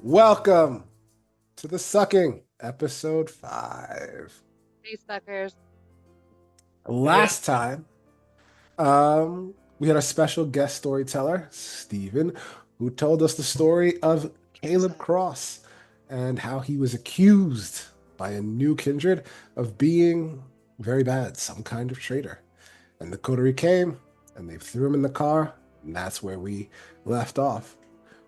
Welcome to the Sucking, episode 5. Hey, suckers. Last time, we had a special guest storyteller, Stephen, who told us the story of Caleb Cross and how he was accused by a new kindred of being very bad, some kind of traitor. And the coterie came and they threw him in the car, and that's where we left off.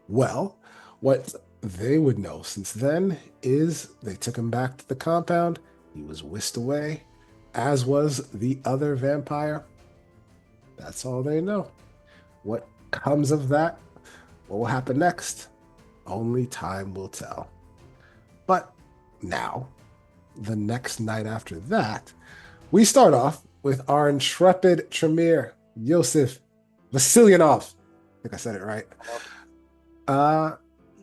Well, what they would know since then is they took him back to the compound. He was whisked away, as was the other vampire. That's all they know. What comes of that? What will happen next? Only time will tell. But now, the next night after that, we start off with our intrepid Tremere, Josif Vasilyanov. I think I said it right.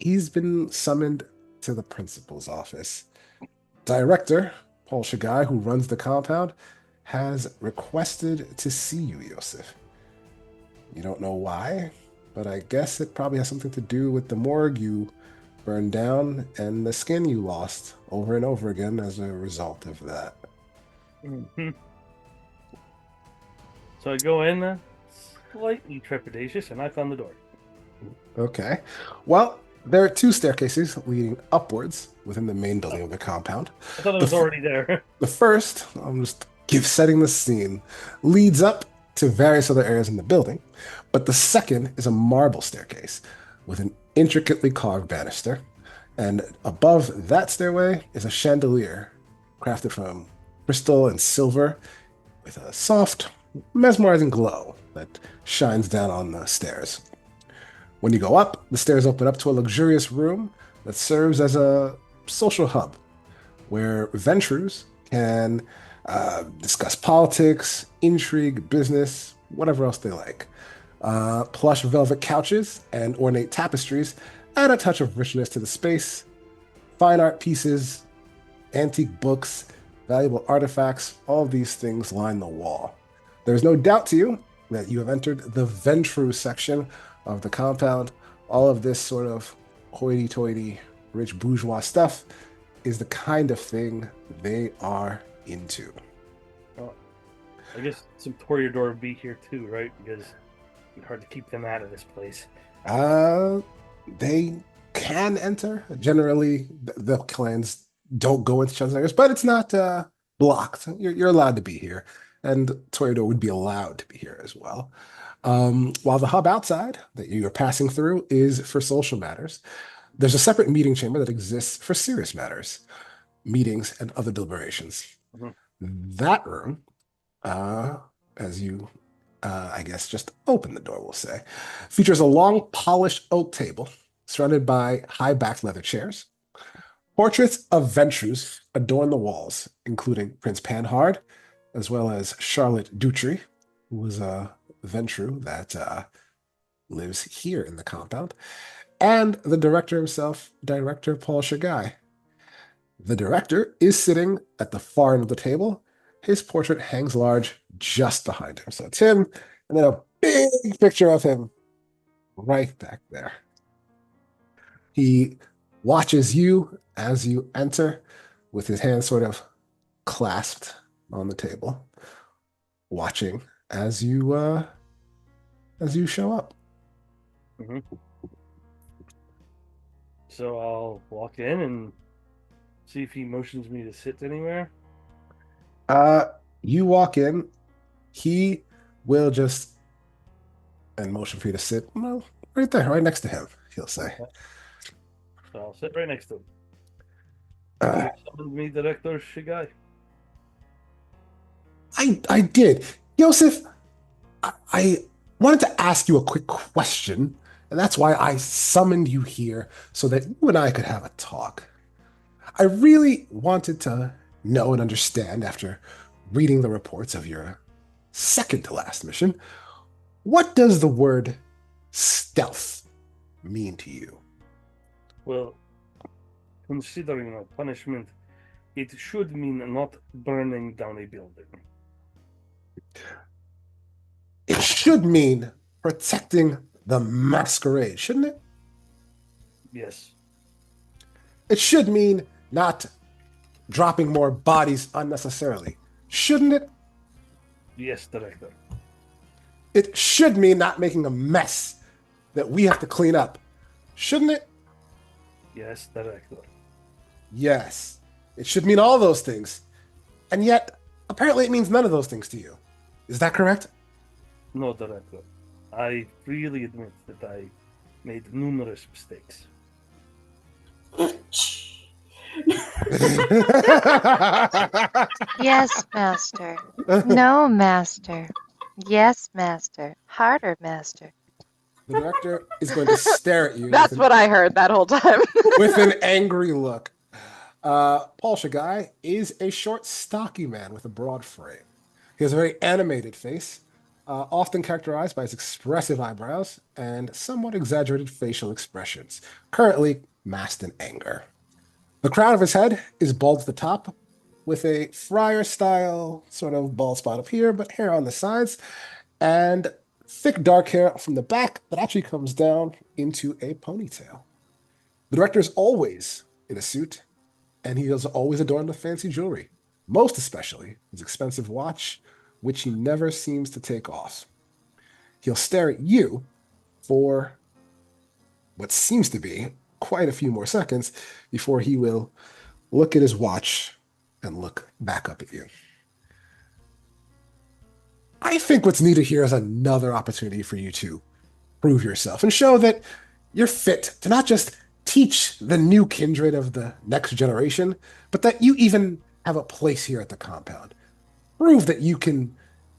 He's been summoned to the principal's office. Director Paul Shagai, who runs the compound, has requested to see you, Josif. You don't know why, but I guess it probably has something to do with the morgue you burned down and the skin you lost over and over again as a result of that. Mm-hmm. So I go in, slightly trepidatious, and I found the door. Okay. Well, there are 2 staircases leading upwards within the main building of the compound. I thought it was already there. The first, I'm just setting the scene, leads up to various other areas in the building, but the second is a marble staircase with an intricately carved banister, and above that stairway is a chandelier crafted from crystal and silver with a soft, mesmerizing glow that shines down on the stairs. When you go up, the stairs open up to a luxurious room that serves as a social hub where ventrus can discuss politics, intrigue, business, whatever else they like. Plush velvet couches and ornate tapestries add a touch of richness to the space. Fine art pieces, antique books, valuable artifacts, all of these things line the wall. There's no doubt to you that you have entered the ventru section of the compound. All of this sort of hoity-toity, rich bourgeois stuff is the kind of thing they are into. Well, I guess some Toreador would be here too, right? Because it's hard to keep them out of this place. They can enter. Generally, the clans don't go into Chandler's, but it's not blocked. You're allowed to be here, and Toreador would be allowed to be here as well. While the hub outside that you're passing through is for social matters, there's a separate meeting chamber that exists for serious matters, meetings, and other deliberations. Mm-hmm. That room, as you, I guess, just open the door, we'll say, features a long, polished oak table surrounded by high-backed leather chairs. Portraits of ventrus adorn the walls, including Prince Panhard, as well as Charlotte Dutry, who was a ventru that lives here in the compound, and the director himself, Director Paul Shagai. The director is sitting at the far end of the table. His portrait hangs large just behind him. So it's him, and then a big picture of him right back there. He watches you as you enter with his hands sort of clasped on the table, watching as you show up. Mm-hmm. So I'll walk in and see if he motions me to sit anywhere. You walk in, he will just and motion for you to sit. Well, right there, right next to him, he'll say. Okay. So I'll sit right next to him. Uh, Summoned me, Director Shigai. I did. Josef, I wanted to ask you a quick question, and that's why I summoned you here, so that you and I could have a talk. I really wanted to know and understand, after reading the reports of your second to last mission, what does the word stealth mean to you? Well, considering my punishment, it should mean not burning down a building. It should mean protecting the masquerade, shouldn't it? Yes. It should mean not dropping more bodies unnecessarily, shouldn't it? Yes, Director. It should mean not making a mess that we have to clean up, shouldn't it? Yes, Director. Yes. It should mean all those things. And yet, apparently, it means none of those things to you. Is that correct? No, Director. I freely admit that I made numerous mistakes. Yes, master. No, master. Yes, master. Harder, master. The director is going to stare at you That's what I heard that whole time. with an angry look. Paul Shagai is a short, stocky man with a broad frame. He has a very animated face, often characterized by his expressive eyebrows and somewhat exaggerated facial expressions, currently masked in anger. The crown of his head is bald at the top, with a friar-style sort of bald spot up here, but hair on the sides, and thick dark hair from the back that actually comes down into a ponytail. The director is always in a suit, and he is always adorned with fancy jewelry, most especially his expensive watch, which he never seems to take off. He'll stare at you for what seems to be quite a few more seconds before he will look at his watch and look back up at you. I think what's needed here is another opportunity for you to prove yourself and show that you're fit to not just teach the new kindred of the next generation, but that you even have a place here at the compound. Prove that you can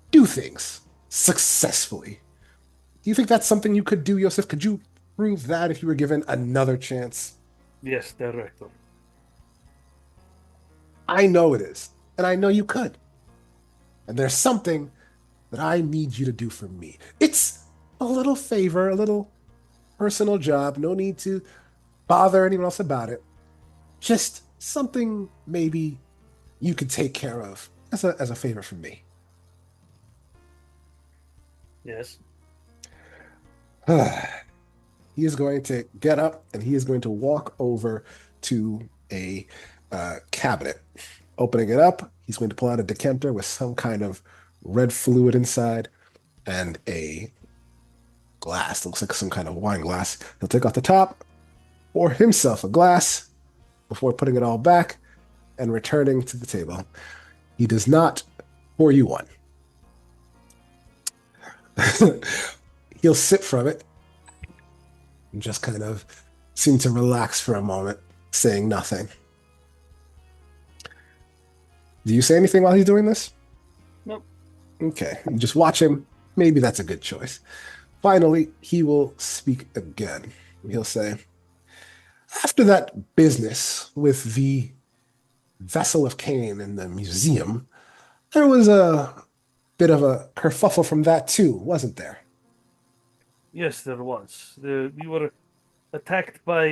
do things successfully. Do you think that's something you could do, Josef? Could you prove that if you were given another chance? Yes, Director. I know it is, and I know you could. And there's something that I need you to do for me. It's a little favor, a little personal job. No need to bother anyone else about it. Just something maybe you could take care of as a favor from me. Yes. He is going to get up and he is going to walk over to a cabinet. Opening it up, he's going to pull out a decanter with some kind of red fluid inside and a glass. Looks like some kind of wine glass. He'll take off the top, pour himself a glass before putting it all back and returning to the table. He does not pour you one. He'll sip from it and just kind of seem to relax for a moment, saying nothing. Do you say anything while he's doing this? Nope. Okay, you just watch him. Maybe that's a good choice. Finally, he will speak again. He'll say, after that business with the vessel of Cain in the museum, there was a bit of a kerfuffle from that too, wasn't there? Yes, there was. We were attacked by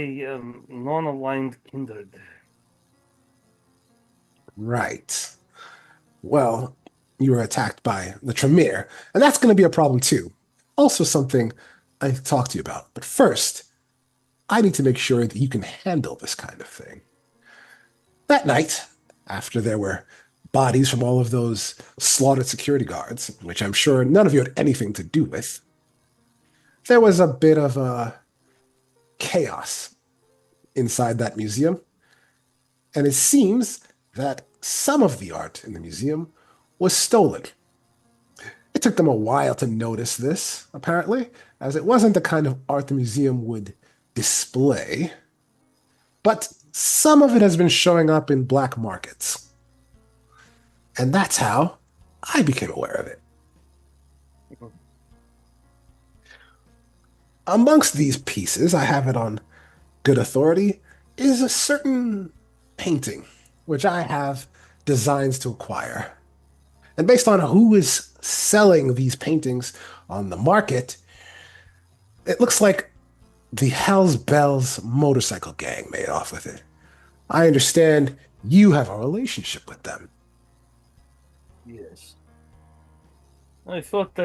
non-aligned kindred. Right. Well, you were attacked by the Tremere, and that's going to be a problem too. Also, something I need to talk to you about. But first, I need to make sure that you can handle this kind of thing. That night, after there were bodies from all of those slaughtered security guards, which I'm sure none of you had anything to do with, there was a bit of a chaos inside that museum. And it seems that some of the art in the museum was stolen. It took them a while to notice this, apparently, as it wasn't the kind of art the museum would display. But some of it has been showing up in black markets. And that's how I became aware of it. Amongst these pieces, I have it on good authority, is a certain painting, which I have designs to acquire. And based on who is selling these paintings on the market, it looks like the Hell's Bells motorcycle gang made off with it. I understand you have a relationship with them. Yes. I thought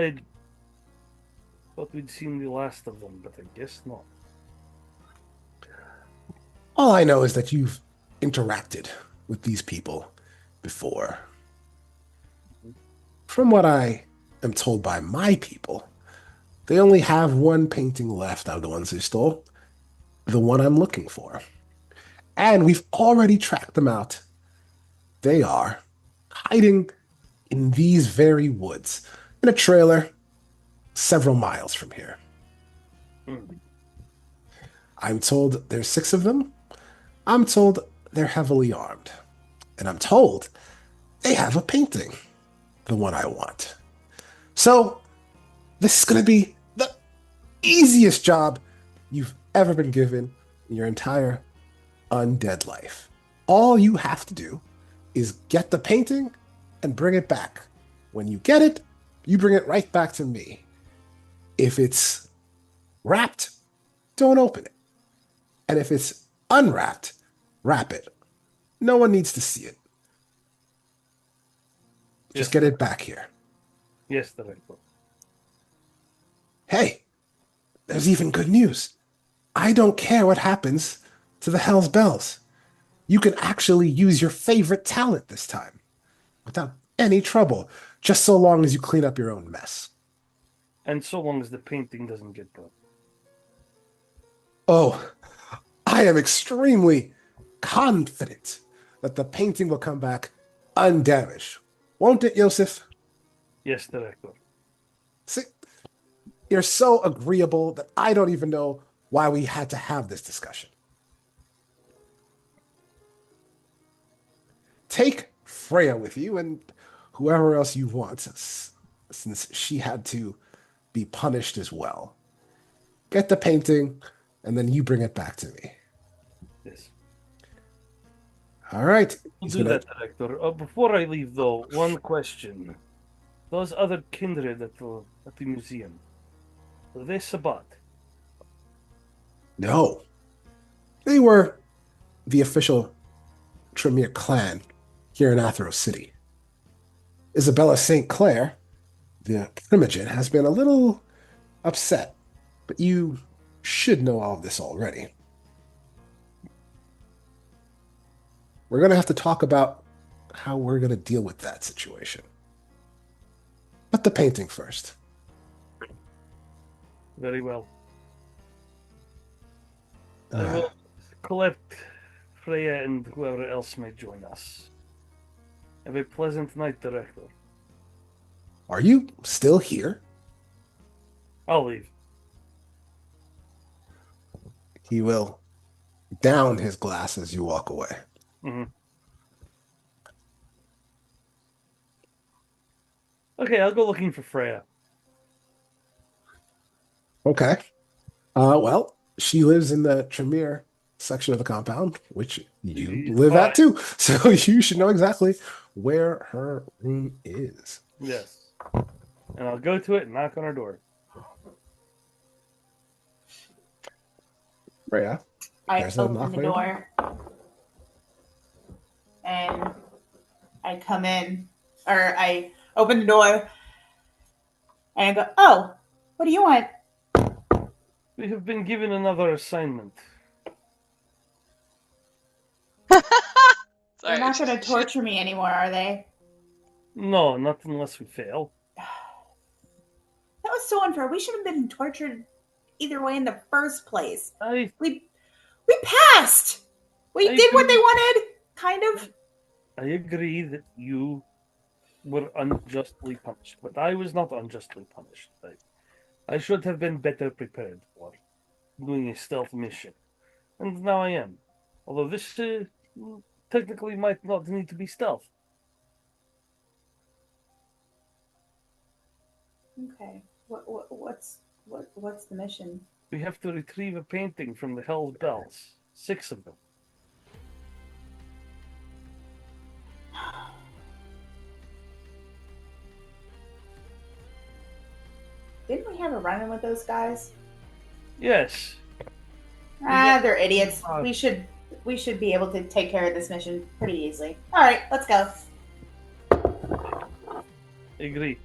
we'd seen the last of them, but I guess not. All I know is that you've interacted with these people before. From what I am told by my people, they only have one painting left out of the ones they stole, the one I'm looking for. And we've already tracked them out. They are hiding in these very woods, in a trailer several miles from here. I'm told there's 6 of them. I'm told they're heavily armed. And I'm told they have a painting, the one I want. So, this is going to be the easiest job you've ever been given in your entire undead life. All you have to do is get the painting and bring it back. When you get it, you bring it right back to me. If it's wrapped, don't open it. And if it's unwrapped, wrap it. No one needs to see it. Just get it back here. Yes, Director. Hey, there's even good news. I don't care what happens to the Hell's Bells. You can actually use your favorite talent this time, without any trouble, just so long as you clean up your own mess. And so long as the painting doesn't get broken. Oh, I am extremely confident that the painting will come back undamaged. Won't it, Josif? Yes, Director. See, you're so agreeable that I don't even know why we had to have this discussion. Take Freya with you and whoever else you want, since she had to be punished as well. Get the painting, and then you bring it back to me. Yes. All right. We'll do that, Director. Before I leave, though, one question. Those other Kindred at the museum, are they Sabbat? No. They were the official Tremere clan here in Athro City. Isabella St. Clair, the primogate, has been a little upset, but you should know all of this already. We're going to have to talk about how we're going to deal with that situation. But the painting first. Very well. I will collect Freya and whoever else may join us. Have a pleasant night, Director. Are you still here? I'll leave. He will down his glass as you walk away. Mm-hmm. Okay, I'll go looking for Freya. Okay. Well, she lives in the Tremere section of the compound, which you live at too. So you should know exactly where her room is. Yes. And I'll go to it and knock on her door. Freya. I There's a open knock the on your door and I come in, or I open the door and I go, "Oh, what do you want?" We have been given another assignment. They're not going to torture me anymore, are they? No, not unless we fail. That was so unfair. We should have been tortured either way in the first place. We passed. We did what they wanted, kind of. I agree that you were unjustly punished, but I was not unjustly punished. I should have been better prepared for doing a stealth mission, and now I am. Although this technically might not need to be stealth. Okay. What's the mission? We have to retrieve a painting from the Hell's Bells. 6 of them. Didn't we have a run-in with those guys? Yes. They're idiots. We should be able to take care of this mission pretty easily. All right, let's go. Agree.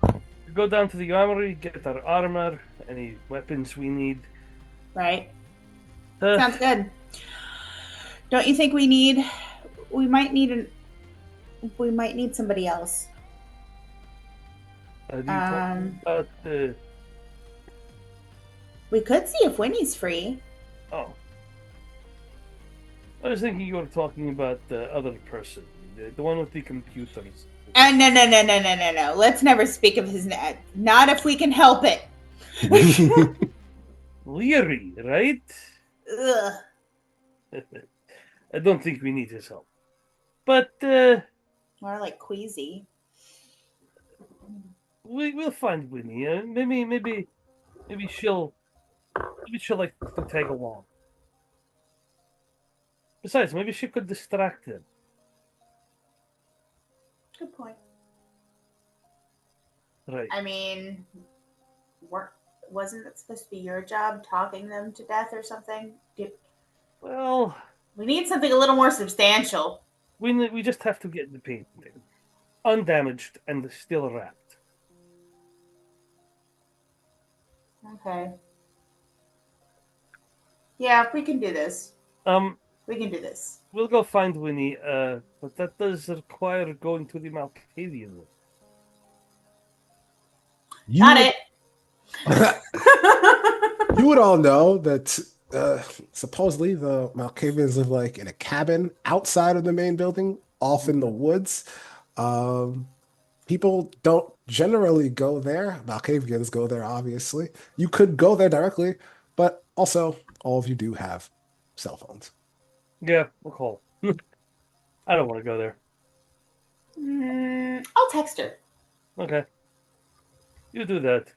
Go down to the armory, get our armor, any weapons we need. Right. Sounds good. Don't you think we might need somebody else? Do you talk about We could see if Winnie's free. Oh. I was thinking you were talking about the other person, the one with the computers. No. Let's never speak of his name. Not if we can help it. Leary, right? Ugh. I don't think we need his help. But, More like queasy. we'll find Winnie. Maybe she'll like to tag along. Besides, maybe she could distract him. Good point. Right. I mean, wasn't it supposed to be your job talking them to death or something? Well, we need something a little more substantial. We just have to get the painting undamaged and still wrapped. Okay. Yeah, we can do this. We can do this. We'll go find Winnie, but that does require going to the Malkavian. Got it. You would all know that supposedly the Malkavians live like in a cabin outside of the main building, off in the woods. People don't generally go there. Malkavians go there, obviously. You could go there directly, but also all of you do have cell phones. Yeah, we'll call. I don't want to go there. I'll text her. Okay. You do that.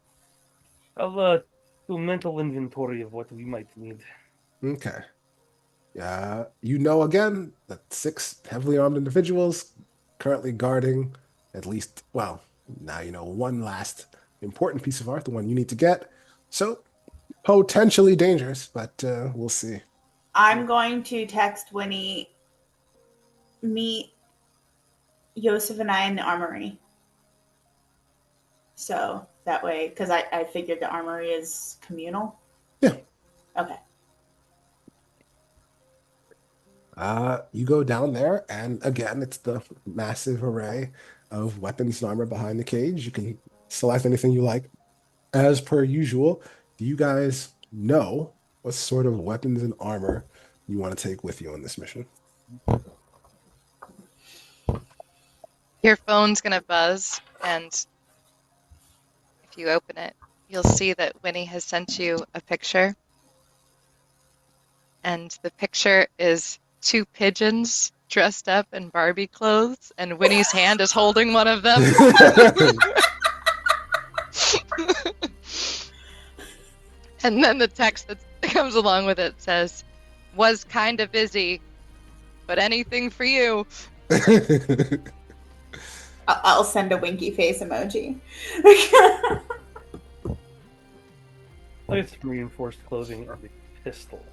I'll do mental inventory of what we might need. Okay. You know again that 6 heavily armed individuals currently guarding at least, well, now you know one last important piece of art, the one you need to get. So, potentially dangerous, but we'll see. I'm going to text Winnie, meet Josef and I in the armory. So that way, because I figured the armory is communal. Yeah. Okay. You go down there, and again, it's the massive array of weapons and armor behind the cage. You can select anything you like. As per usual, do you guys know what sort of weapons and armor you want to take with you on this mission? Your phone's gonna buzz, and if you open it, you'll see that Winnie has sent you a picture. And the picture is 2 pigeons dressed up in Barbie clothes, and Winnie's hand is holding one of them. And then the text that comes along with it says, "Was kind of busy, but anything for you." I'll send a winky face emoji. It's reinforced clothing and a pistol.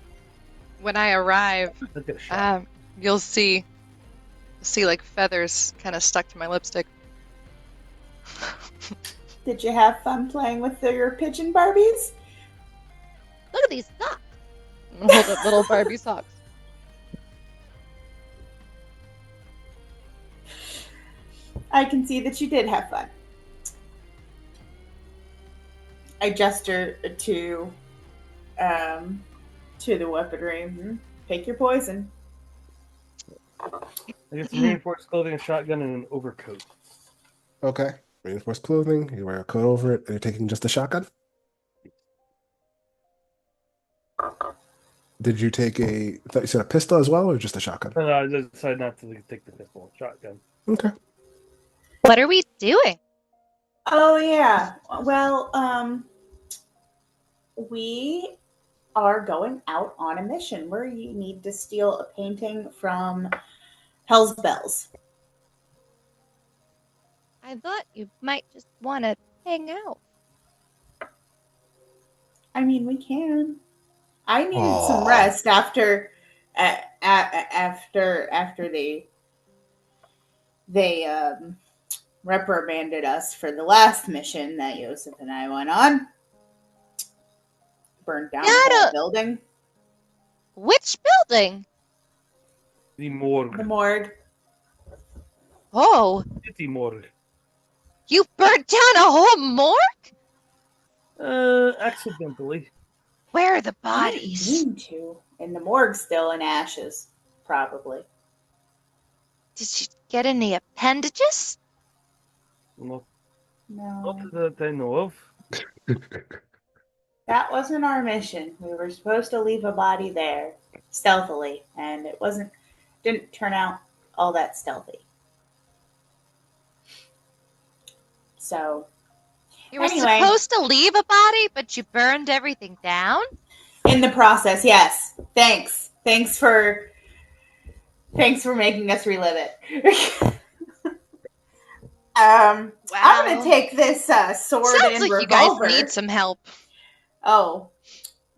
When I arrive, you'll see like feathers kind of stuck to my lipstick. Did you have fun playing with your pigeon Barbies? Look at these socks. And hold up little Barbie socks. I can see that you did have fun. I gesture to the weaponry. Pick your poison. I get some reinforced clothing, a shotgun, and an overcoat. Okay. Reinforced clothing, you wear a coat over it, and you're taking just a shotgun? Did you take I thought you said a pistol as well, or just a shotgun? No, I decided not to take the pistol, shotgun. Okay. What are we doing? Oh, yeah. Well, we are going out on a mission where you need to steal a painting from Hell's Bells. I thought you might just want to hang out. I mean, we can. I needed some rest after they reprimanded us for the last mission that Josef and I went on. Burned down the whole building. Which building? The morgue. The morgue. Oh, City morgue. you burnt down a whole morgue? Accidentally. Where are the I bodies? didn't mean to. And the morgue's still in ashes, probably. Did you get any appendages? Not No. that I know of. That wasn't our mission. We were supposed to leave a body there stealthily, and it didn't turn out all that stealthy. So, You were anyway, supposed to leave a body, but you burned everything down? in the process, yes. Thanks. Thanks for making us relive it. Wow. I'm gonna take this sword Sounds and like revolver. you guys need some help. Oh,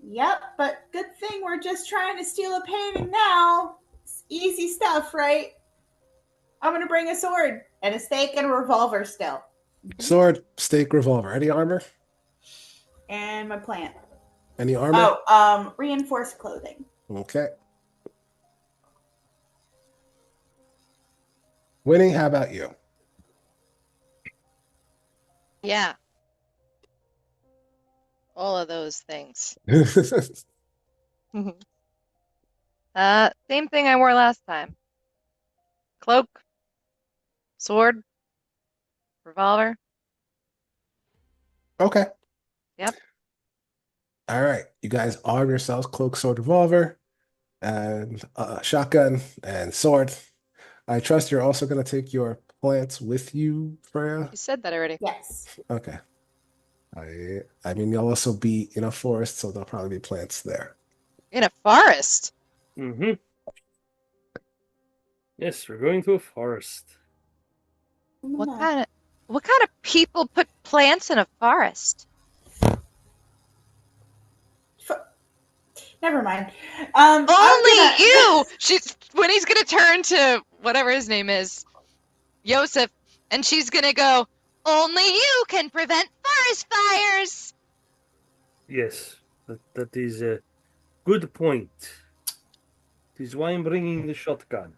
yep. But good thing we're just trying to steal a painting now. It's easy stuff, right? I'm gonna bring a sword and a stake and a revolver still, Sword, stake, revolver. Any armor? and my plant. Any armor? Oh, reinforced clothing. Okay. Winnie, how about you? Yeah. All of those things. Same thing I wore last time. Cloak, sword, revolver. Okay. Yep. All right. You guys arm yourselves, cloak, sword, revolver, and shotgun and sword. I trust you're also going to take your plants with you, Freya. You said that already. Yes. Okay. I mean, you'll also be in a forest, so there'll probably be plants there. In a forest. Mm-hmm. Yes, we're going to a forest. What kind of people put plants in a forest? Never mind. Only you! Winnie's gonna turn to whatever his name is, Josif, and she's gonna go, only you can prevent forest fires! Yes, that is a good point. It is why I'm bringing the shotgun.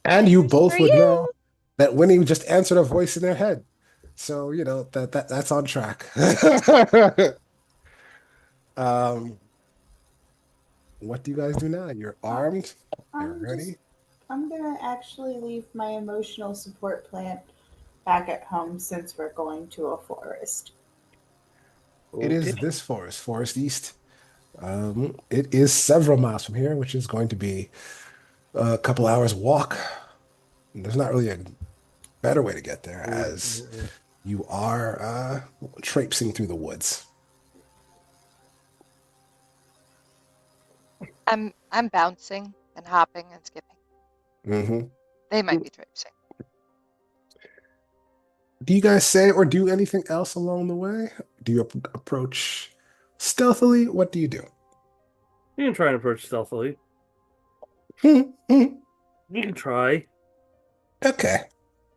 And you Fires both for would you. know that Winnie just answered a voice in their head. So, you know, that's on track. What do you guys do now? You're armed? You're ready? I'm gonna actually leave my emotional support plant back at home since we're going to a forest. It is this forest, Forest East. It is several miles from here, which is going to be a couple hours walk. There's not really a better way to get there as you are traipsing through the woods. I'm bouncing and hopping and skipping. Mm-hmm. They might be traipsing. Do you guys say or do anything else along the way? Do you approach stealthily? What do you do? You can try and approach stealthily. You can try. Okay.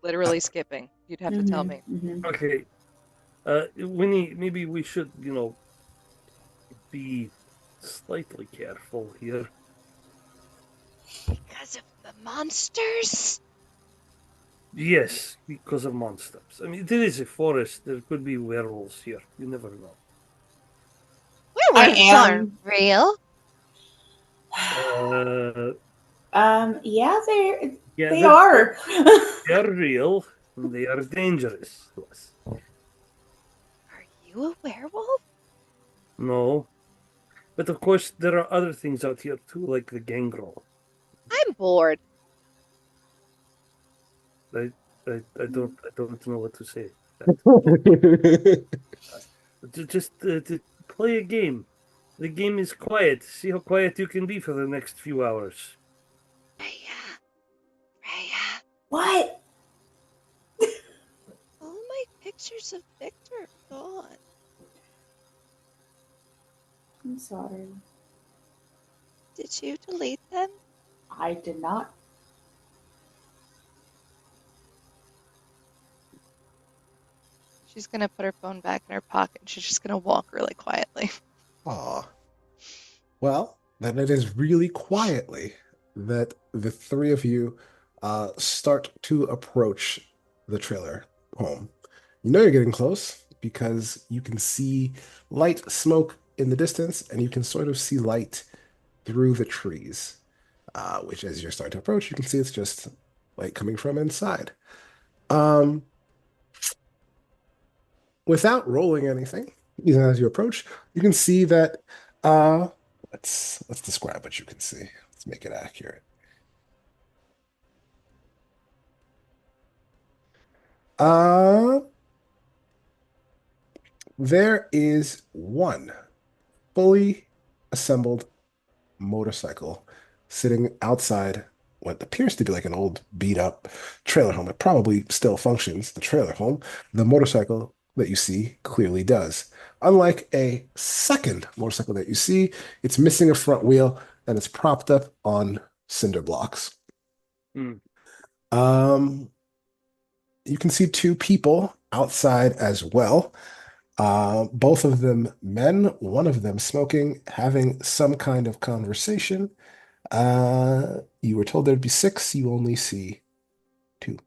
Literally skipping. You'd have to tell me. Mm-hmm. Okay. Winnie, maybe we should, be slightly careful here. Because of the monsters? Yes, because of monsters. I mean, there is a forest. There could be werewolves here. You never know. Werewolves aren't real. Yeah, they they're- are. They are real, and they are dangerous to us. Are you a werewolf? No. But of course, there are other things out here too, like the gangrel. I'm bored. I don't know what to say. Just to play a game. The game is quiet. See how quiet you can be for the next few hours. Freya. What? All my pictures of Victor are gone. I'm sorry. Did you delete them? I did not. She's gonna put her phone back in her pocket and she's just gonna walk really quietly. Aw. Well, that it is really quietly that the three of you start to approach the trailer home. You know you're getting close because you can see light smoke in the distance, and you can sort of see light through the trees, which as you're starting to approach, you can see it's just light coming from inside. Um, without rolling anything, even as you approach, you can see that let's describe what you can see. Let's make it accurate. There is one fully assembled motorcycle sitting outside what appears to be like an old beat up trailer home. It probably still functions, the trailer home. The motorcycle that you see clearly does. Unlike a second motorcycle that you see, it's missing a front wheel and it's propped up on cinder blocks. Hmm. You can see two people outside as well. Both of them men, one of them smoking, having some kind of conversation. You were told there'd be six, you only see two.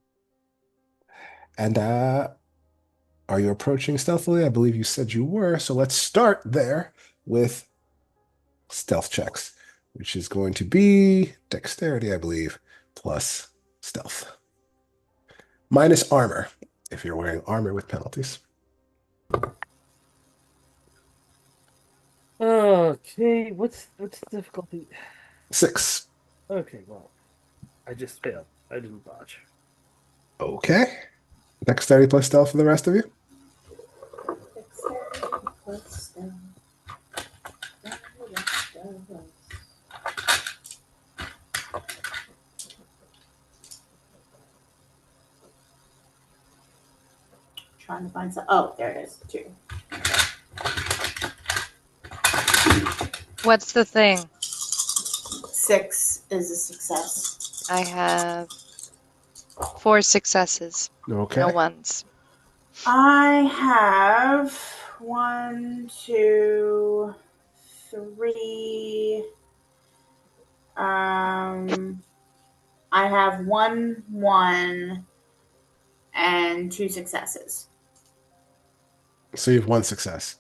And are you approaching stealthily? I believe you said you were, so let's start there with stealth checks, which is going to be dexterity, I believe, plus stealth. Minus armor, if you're wearing armor with penalties. Okay, what's the difficulty? 6. Okay, well, I just failed. I didn't dodge. Okay. Dexterity plus stealth for the rest of you. Trying to find some. Oh, there it is. 2. What's the thing? 6 is a success. I have 4 successes. Okay. No ones. I have 1, 2, 3. I have 1, and 2 successes. So you have 1 success.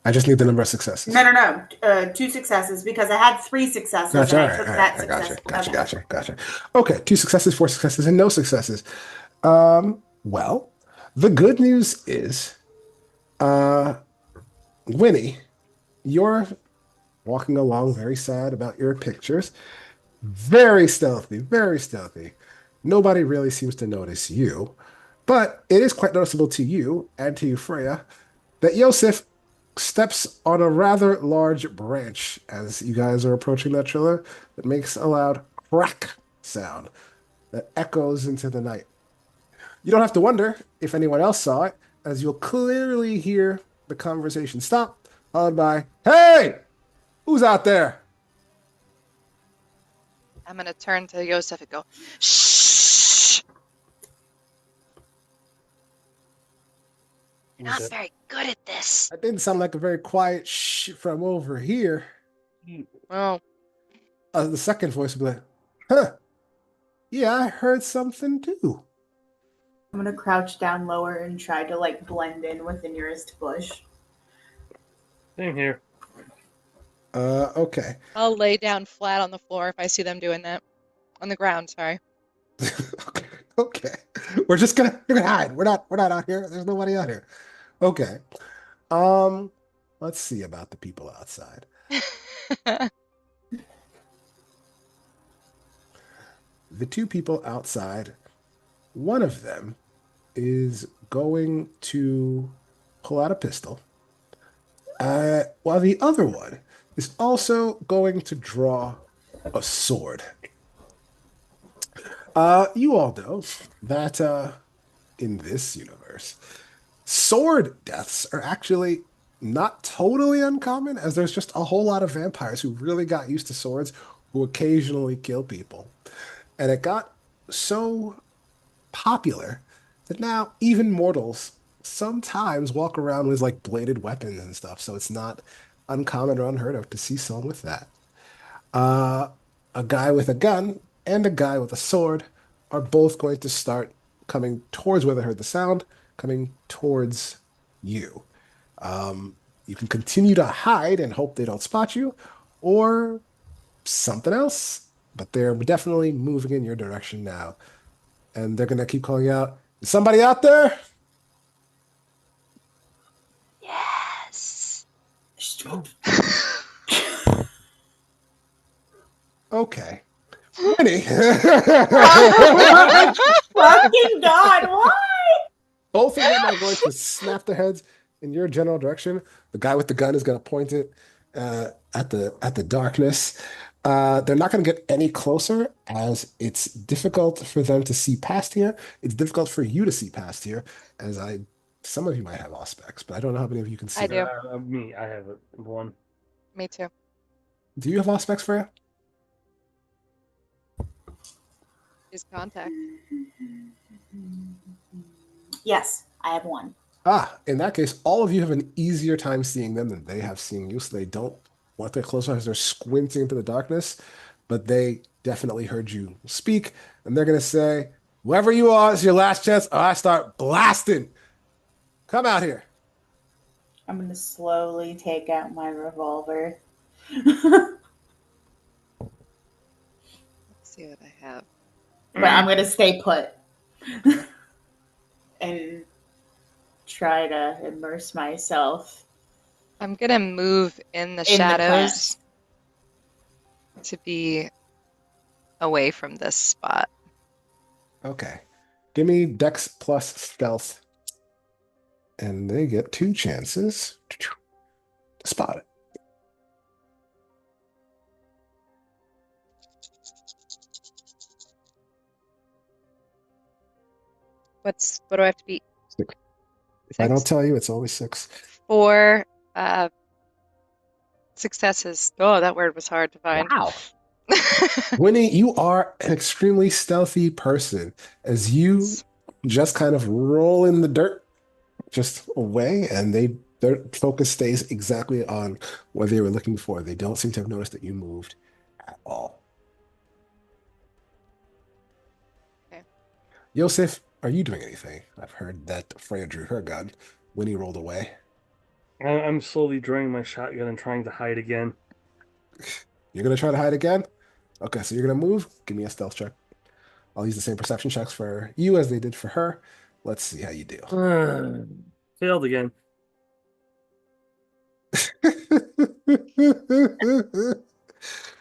I just need the number of successes. No. 2 successes because I had 3 successes. Gotcha. And All I took right. that I success. gotcha. Okay. 2 successes, 4 successes, and no successes. Well, the good news is, Winnie, you're walking along very sad about your pictures. Very stealthy, very stealthy. Nobody really seems to notice you. But it is quite noticeable to you and to you, Freya, that Josif steps on a rather large branch as you guys are approaching that trailer that makes a loud crack sound that echoes into the night. You don't have to wonder if anyone else saw it, as you'll clearly hear the conversation stop, followed by, "Hey! Who's out there?" I'm going to turn to Josef and go, shh! You're not Okay. very good at this. That didn't sound like a very quiet shh from over here. Oh, The second voice would be like, "Huh. Yeah, I heard something too." I'm gonna crouch down lower and try to like blend in with the nearest bush. Same here. Okay. I'll lay down flat on the floor if I see them doing that. On the ground, sorry. Okay. You're gonna hide. We're not out here. There's nobody out here. Okay. Let's see about the people outside. The two people outside, one of them is going to pull out a pistol, while the other one is also going to draw a sword. You all know that in this universe, sword deaths are actually not totally uncommon, as there's just a whole lot of vampires who really got used to swords who occasionally kill people. And it got so popular that now even mortals sometimes walk around with like bladed weapons and stuff. So it's not uncommon or unheard of to see someone with that. Uh, a guy with a gun and a guy with a sword are both going to start coming towards where they heard the sound, coming towards you. You can continue to hide and hope they don't spot you, or something else, but they're definitely moving in your direction now. And they're gonna keep calling out, "Is somebody out there?" Yes. Okay. Winnie. Fucking God, why? Both of them are going to snap their heads in your general direction. The guy with the gun is going to point it at the darkness. They're not going to get any closer as it's difficult for them to see past here. It's difficult for you to see past here, as some of you might have aspects, but I don't know how many of you can see. I do. Me, I have one. Me too. Do you have aspects, Freya? Use contact. Yes, I have one. In that case, all of you have an easier time seeing them than they have seeing you, so they don't want their closer as they're squinting into the darkness, but they definitely heard you speak, and they're going to say, "Whoever you are, it's your last chance, or I start blasting. Come out here." I'm going to slowly take out my revolver. Let's see what I have. But I'm going to stay put. And try to immerse myself I'm gonna move in the in the shadows class. to be away from this spot. Okay. Give me Dex plus Stealth, and they get 2 chances to spot it. What do I have to beat? 6. If I don't tell you, it's always 6. 4 successes. Oh, that word was hard to find. Wow. Winnie, you are an extremely stealthy person as you just kind of roll in the dirt just away, and their focus stays exactly on what they were looking for. They don't seem to have noticed that you moved at all. Okay. Josef, are you doing anything? I've heard that Freya drew her gun. Winnie rolled away. I'm slowly drawing my shotgun and trying to hide again. You're going to try to hide again? Okay, so you're going to move. Give me a stealth check. I'll use the same perception checks for you as they did for her. Let's see how you do. Failed again.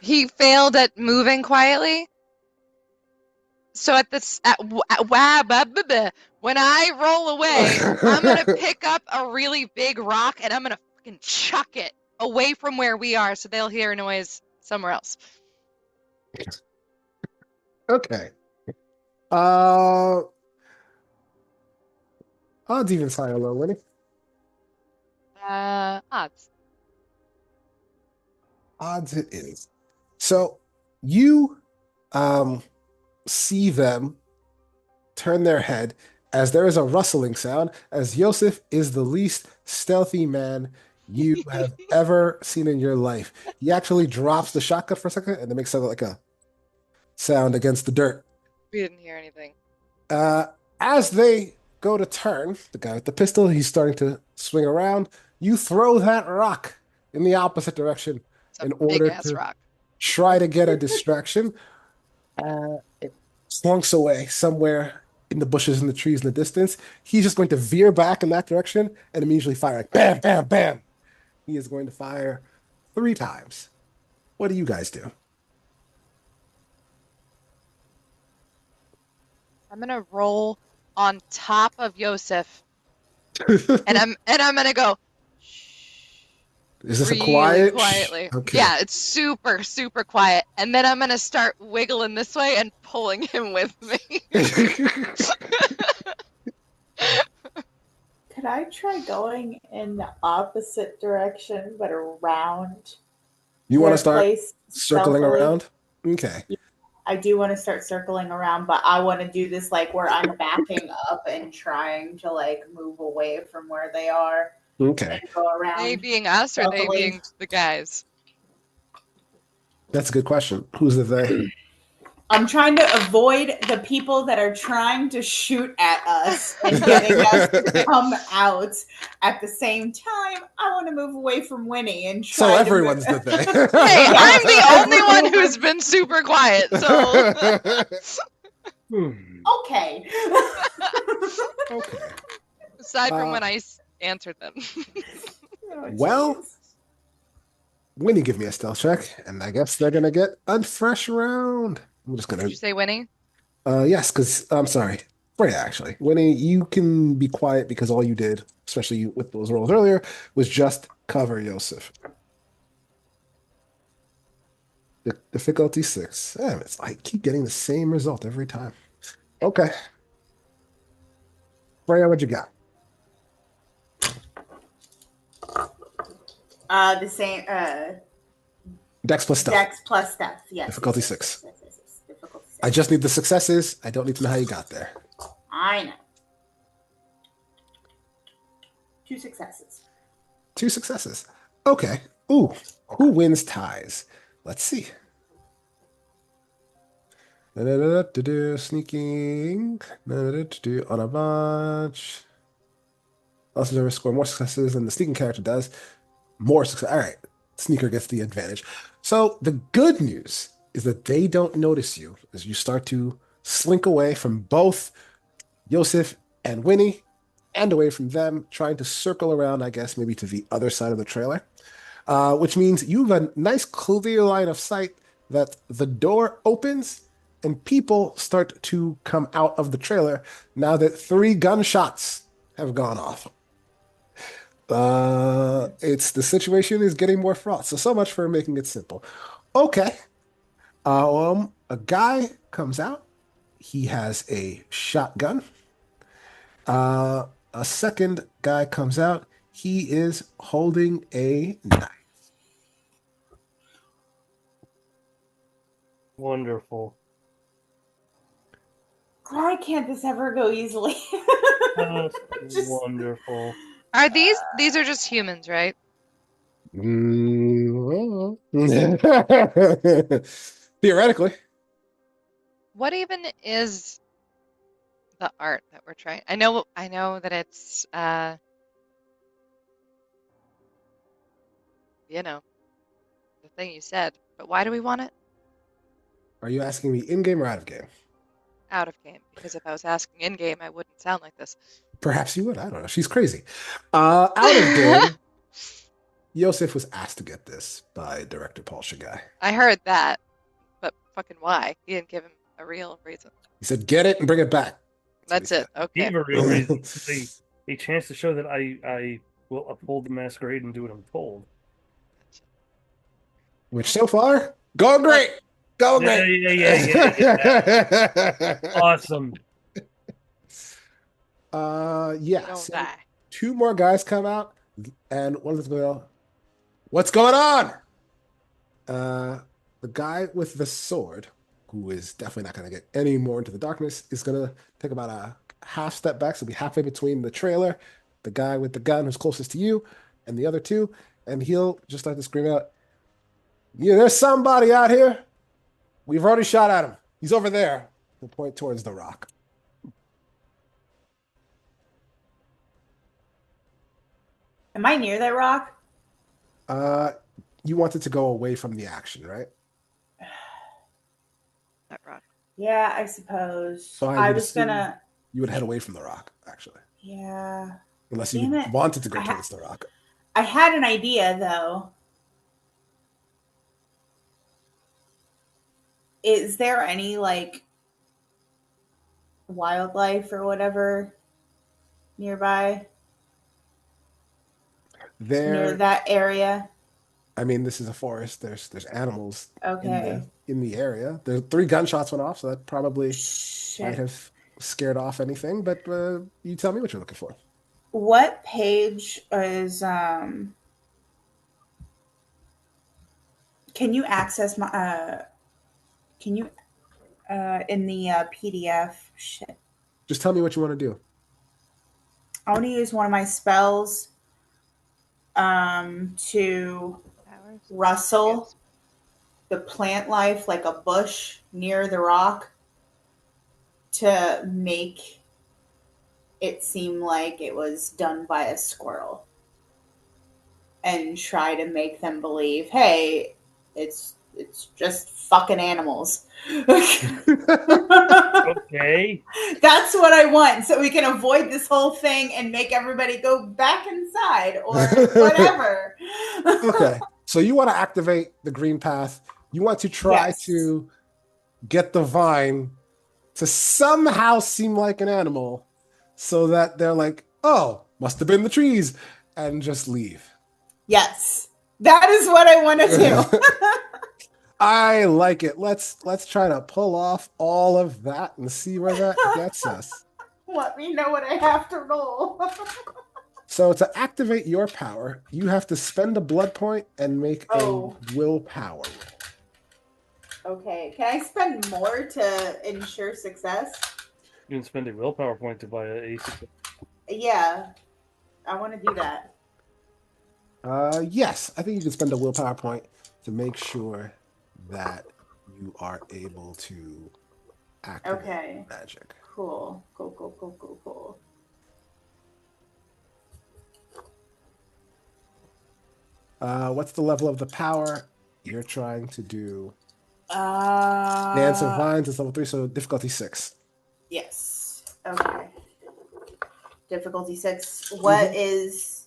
He failed at moving quietly. So when I roll away, I'm gonna pick up a really big rock and I'm gonna fucking chuck it away from where we are, so they'll hear a noise somewhere else. Okay. Odds even high or low, Winnie? Odds. Odds it is. So you see them turn their head as there is a rustling sound, as Josef is the least stealthy man you have ever seen in your life. He actually drops the shotgun for a second and then makes like a sound against the dirt. We didn't hear anything. As they go to turn, the guy with the pistol, he's starting to swing around. You throw that rock in the opposite direction in order to rock. try to get a distraction. It slunks away somewhere in the bushes and the trees in the distance. He's just going to veer back in that direction and immediately fire. Like, bam, bam, bam. He is going to fire 3 times. What do you guys do? I'm gonna roll on top of Josef, and I'm gonna go. Is this really a quiet? quietly. Okay. Yeah, it's super, super quiet. And then I'm gonna start wiggling this way and pulling him with me. Could I try going in the opposite direction, but around? You want to start place circling stealthily? around? Okay. I do want to start circling around, but I want to do this like where I'm backing up and trying to like move away from where they are. Okay, and go around. They being us or they stealthily. being the guys? that's a good question. Who's the they? I'm trying to avoid the people that are trying to shoot at us and getting us to come out. At the same time, I want to move away from Winnie and try So to everyone's the they. Hey, I'm the only one everyone. who's been super quiet, so Okay. Okay. aside from when I answered them. Oh, Well, jeez. Winnie, give me a stealth check, and I guess they're gonna get a fresh round. I'm just Did gonna you say winning? yes, because I'm sorry. Freya, actually. Winnie, you can be quiet because all you did, especially with those rolls earlier, was just cover Josef. The difficulty 6. Damn, it's I keep getting the same result every time. Okay. Freya, what you got? The same Dex plus stealth. Dex plus stealth. Yes. Difficulty yes, 6. yes. Difficulty 6. I just need the successes. I don't need to know how you got there. I know. 2 successes. 2 successes. Okay. Ooh, who wins ties? Let's see. Sneaking. On a bunch. Also, never score more successes than the sneaking character does. More success. All right. Sneaker gets the advantage. So the good news is that they don't notice you as you start to slink away from both Josef and Winnie and away from them, trying to circle around, I guess, maybe to the other side of the trailer, which means you have a nice clear line of sight that the door opens and people start to come out of the trailer now that 3 gunshots have gone off. It's the situation is getting more fraught. So much for making it simple. Okay. A guy comes out. He has a shotgun. A second guy comes out. He is holding a knife. Wonderful. Why can't this ever go easily? That's Just- wonderful. Are these are just humans, right? Theoretically. What even is the art that we're trying? I know that it's the thing you said, but why do we want it? Are you asking me in-game or out of game? Out of game, because if I was asking in game, I wouldn't sound like this. Perhaps you would. I don't know. She's crazy. Out of game, Josef was asked to get this by director Paul Shagai. I heard that, but fucking why? He didn't give him a real reason. He said, "Get it and bring it back." That's what it. Okay. Gave a real reason. a chance to show that I will uphold the masquerade and do what I'm told. Which so far, going great. Going great. Yeah. Awesome. Yeah. Don't So die. 2 more guys come out, and one of them go, "What's going on?" The guy with the sword, who is definitely not going to get any more into the darkness, is going to take about a half step back, so be halfway between the trailer, the guy with the gun who's closest to you, and the other 2, and he'll just start to scream out, "Yeah, there's somebody out here. We've already shot at him. He's over there." He'll point towards the rock. Am I near that rock? You wanted to go away from the action, right? That rock. Yeah, I suppose. So I would was assume gonna. you would head away from the rock, actually, Yeah. unless Damn you it. wanted to go I ha- towards the rock. I had an idea though. Is there any like wildlife or whatever nearby near that area? I mean, this is a forest. There's animals Okay. in the area. There's 3 gunshots went off, so that probably might Shit. have scared off anything. But you tell me what you're looking for. What page is can you access my can you in the PDF? Shit. Just tell me what you want to do. I want to use one of my spells to Powers. rustle the plant life like a bush near the rock to make it seem like it was done by a squirrel and try to make them believe, hey, it's just fucking animals. Okay. That's what I want, so we can avoid this whole thing and make everybody go back inside or whatever. Okay. So you want to activate the green path. You want to try Yes. to get the vine to somehow seem like an animal so that they're like, oh, must have been the trees, and just leave. Yes. That is what I want to do. I like it. Let's try to pull off all of that and see where that gets us. Let me know what I have to roll. So to activate your power, you have to spend a blood point and make a willpower roll. Okay. Can I spend more to ensure success? You can spend a willpower point to buy a success. Yeah. I want to do that. Yes, I think you can spend a willpower point to make sure that you are able to activate magic. Cool. What's the level of the power you're trying to do? Uh, Dance of Vines is level 3, so difficulty 6. Yes. Okay. Difficulty 6. What is...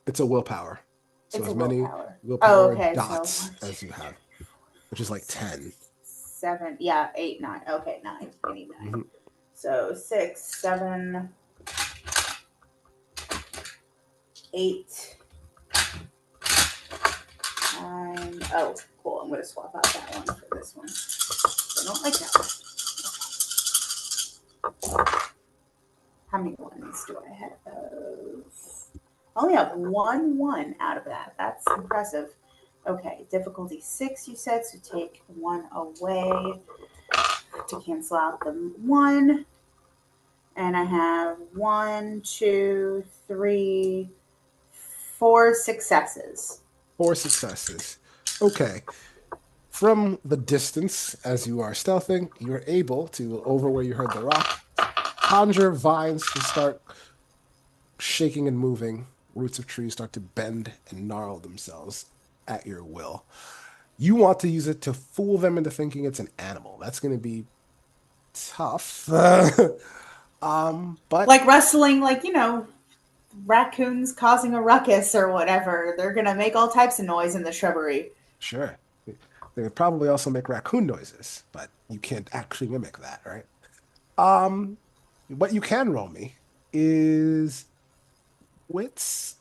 It's a willpower. So It's as a many willpower. willpower dots as you have, which is like 10. 7, yeah, 8, 9. Okay, 9. I need 9. Mm-hmm. So 6, 7, 8, 9. Oh, cool. I'm going to swap out that one for this one. I don't like that one. How many ones do I have? I only have 1 out of that. That's impressive. Okay, difficulty 6, you said, so take 1 away to cancel out the 1. And I have 1, 2, 3, 4 successes. 4 successes. Okay. From the distance, as you are stealthing, you're able to, over where you heard the rock, conjure vines to start shaking and moving. Roots of trees start to bend and gnarl themselves at your will. You want to use it to fool them into thinking it's an animal. That's going to be tough. But like wrestling, like, raccoons causing a ruckus or whatever. They're going to make all types of noise in the shrubbery. Sure. They would probably also make raccoon noises, but you can't actually mimic that, right? What you can roll me is wits,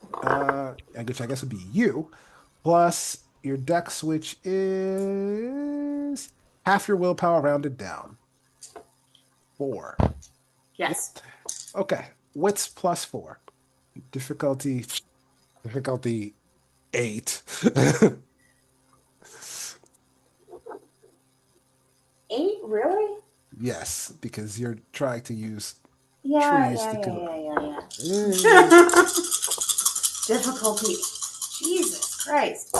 which I guess would be you, plus your dex, which is half your willpower rounded down. 4. Yes. Okay. Wits plus 4. Difficulty 8. 8, really? Yes, because you're trying to use Yeah. Difficulty. Jesus Christ.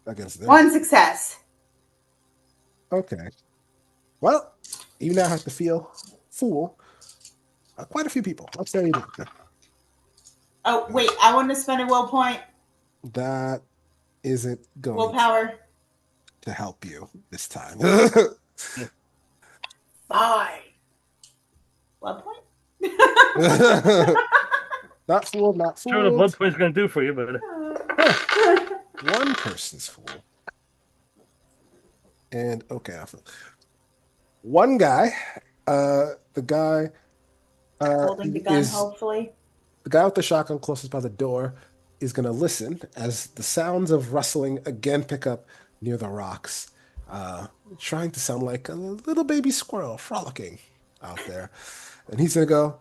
Against them. 1 success. Okay. Well, you now have to fool quite a few people. Let's say you do. Oh, wait. I want to spend a will point. That isn't going Willpower. to help you this time. Fine. Blood point? Not fooled. Sure, the blood point's going to do for you, but One person's fool. And okay, one guy, the guy holding the gun, is hopefully. the guy with the shotgun closest by the door is going to listen as the sounds of rustling again pick up near the rocks, trying to sound like a little baby squirrel frolicking out there. And he's going to go,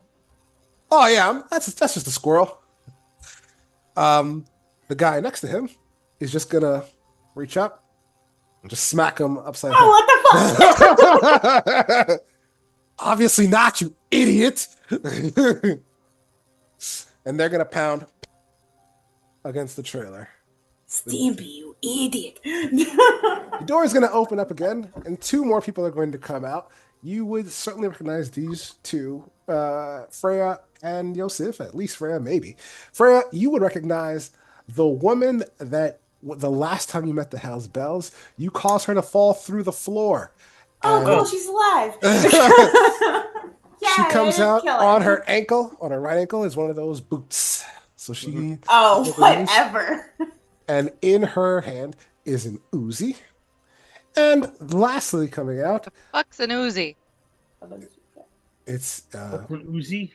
oh yeah, that's just a squirrel. The guy next to him is just going to reach up and just smack him upside the head. Oh, what the fuck? Obviously not, you idiot. And they're gonna pound against the trailer. Stampy, you idiot. The door is going to open up again, and 2 more people are going to come out. You would certainly recognize these 2, Freya and Josif, at least Freya, maybe. Freya, you would recognize the woman that the last time you met the Hell's Bells, you caused her to fall through the floor. Oh, And cool, she's alive. she Yeah, comes I didn't out kill on her ankle, on her right ankle, is one of those boots. So she. Oh, whatever. And in her hand is an Uzi. And lastly, coming out, Fuck's an Uzi. it's An Uzi?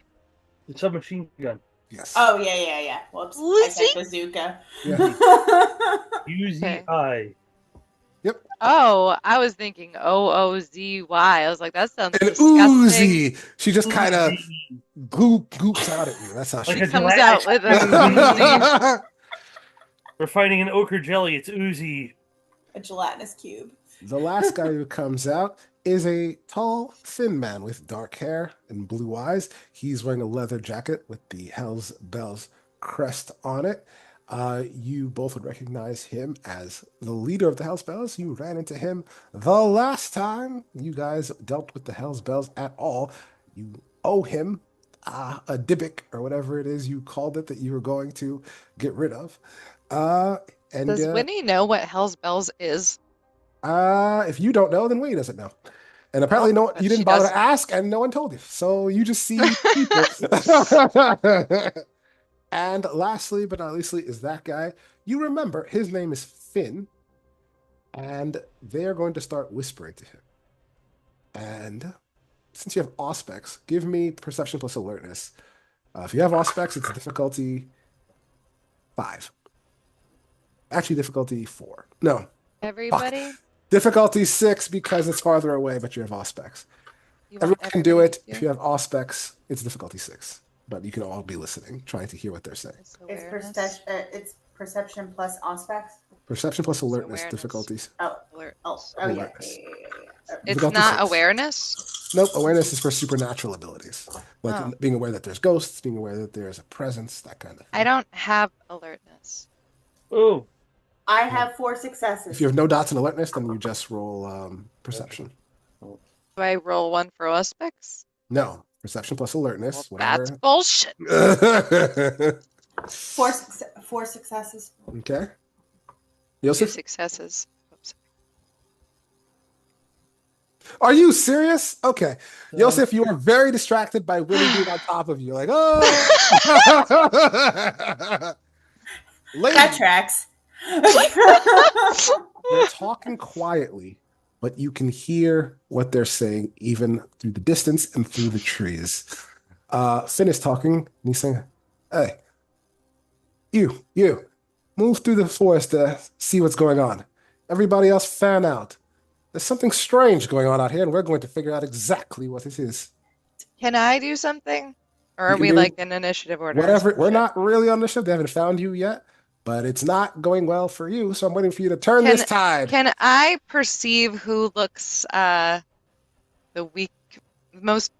It's a machine gun. yes. Oh, yeah. Whoops. I said bazooka. Yeah. Uzi. Yep. Oh, I was thinking OOZY. I was like, that sounds An disgusting. Uzi. She just kind of goops out at you. That's how she Like a Comes out with an Uzi. We're fighting an ochre jelly. It's Uzi. A gelatinous cube. The last guy who comes out is a tall, thin man with dark hair and blue eyes. He's wearing a leather jacket with the Hell's Bells crest on it. You both would recognize him as the leader of the Hell's Bells. You ran into him the last time you guys dealt with the Hell's Bells at all. You owe him a Dybbuk or whatever it is you called it that you were going to get rid of. And Does Winnie know what Hell's Bells is? if you don't know, then Winnie doesn't know. And apparently, no, you She didn't bother doesn't. to ask, and no one told you. So you just see people. And lastly, but not leastly, is that guy. You remember his name is Finn, and they are going to start whispering to him. And since you have Auspex, give me perception plus alertness. If you have Auspex, it's difficulty 5. Actually, difficulty 4. No, Everybody? difficulty 6 because it's farther away, but you have Auspex. You want Everyone can do everybody it. to If you have Auspex, it's difficulty 6. But you can all be listening, trying to hear what they're saying. It's awareness. It's perception plus aspects. Perception plus alertness awareness. difficulties. Alert. Oh, Awareness. It's Difficulty not 6. awareness? Nope, awareness is for supernatural abilities. Like Oh. being aware that there's ghosts, being aware that there's a presence, that kind of thing. I don't have alertness. Oh, I have 4 successes. If you have no dots in alertness, then you just roll perception. Do I roll one for Auspex? No, perception plus alertness, Well, that's whatever. bullshit. 4 successes. Okay. 2 Joseph, successes. Oops. are you serious? Okay. Joseph, you are very distracted by Winnie being on top of you. Like, oh. Lady, That tracks. they're talking quietly, but you can hear what they're saying even through the distance and through the trees. Finn is talking, and he's saying, hey, you, move through the forest to see what's going on. Everybody else fan out. There's something strange going on out here, and we're going to figure out exactly what it is. Can I do something? Or You are can we do like in initiative order? or Whatever, some we're shit? not really on the ship. They haven't found you yet, but it's not going well for you, so I'm waiting for you to turn this tide. Can I perceive who looks the most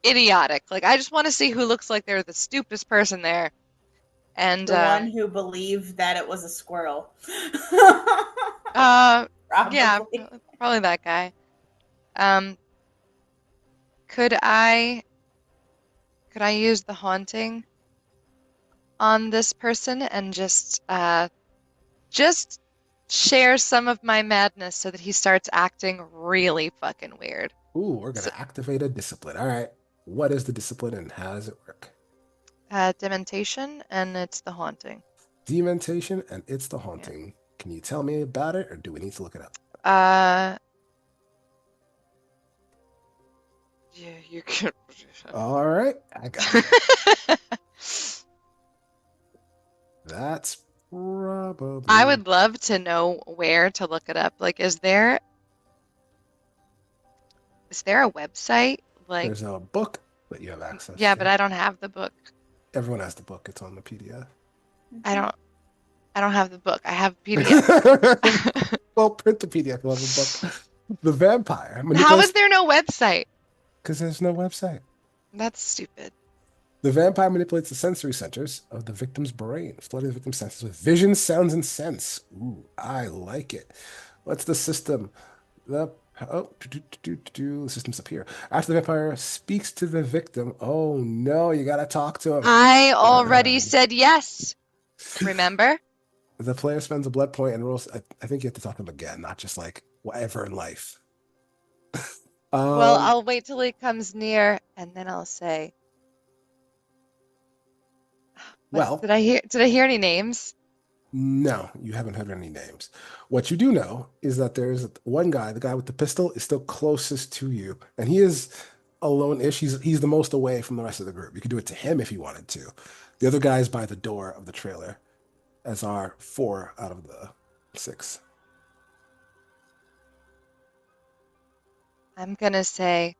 idiotic? Like I just want to see who looks like they're the stupidest person there. And The one who believed that it was a squirrel. Probably. yeah, probably that guy. Could I use the haunting on this person and just share some of my madness so that he starts acting really fucking weird? Ooh, we're going to activate a discipline. All right. What is the discipline and how does it work? Dementation, and it's the haunting. Dementation and it's the haunting. Can you tell me about it, or do we need to look it up? Yeah, you can. All right, I got it. That's probably. I would love to know where to look it up. Like, is there a website? Like, There's a book that you have access yeah, to. but I don't have the book. Everyone has the book. It's on the PDF. I don't have the book. I have PDF. Well, print the PDF. You'll have a book. The vampire. How is there no website? Because there's no website. That's stupid. The vampire manipulates the sensory centers of the victim's brain, flooding the victim's senses with vision, sounds, and sense. Ooh, I like it. What's the system? The system's up here. After the vampire speaks to the victim, oh no, you gotta talk to him. I already said yes. Remember? The player spends a blood point and rolls. I think you have to talk to him again, not just like whatever in life. Well, I'll wait till he comes near, and then I'll say. Well, did I hear any names? No, you haven't heard any names. What you do know is that there's one guy, the guy with the pistol, is still closest to you, and he is alone-ish. He's the most away from the rest of the group. You could do it to him if you wanted to. The other guy is by the door of the trailer, as are 4 out of the 6. I'm gonna say.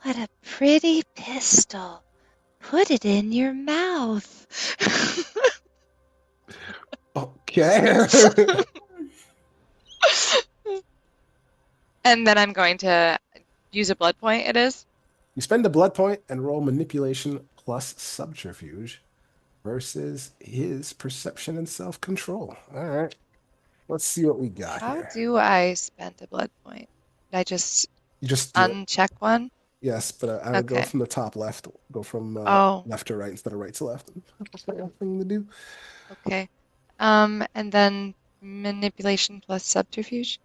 What a pretty pistol. Put it in your mouth. Okay. And then I'm going to use a blood point, it is? You spend a blood point and roll manipulation plus subterfuge versus his perception and self-control. All right. Let's see what we got How here. do I spend a blood point? Did I just You just do it. uncheck one? Yes, but I would go Okay. from the top left, go from left to right instead of right to left. That's the right thing to do. Okay. And then manipulation plus subterfuge?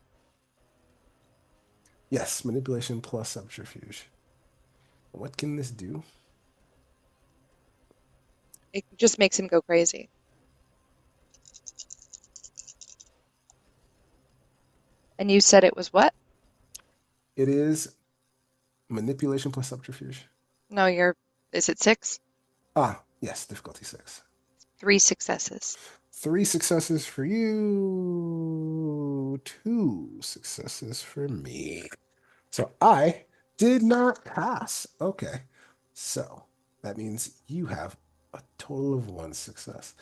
Yes, manipulation plus subterfuge. What can this do? It just makes him go crazy. And you said it was what? It is manipulation plus subterfuge. No, is it 6? Ah, yes, difficulty 6. 3 successes. 3 successes for you, 2 successes for me. So I did not pass. Okay, so that means you have a total of 1 success.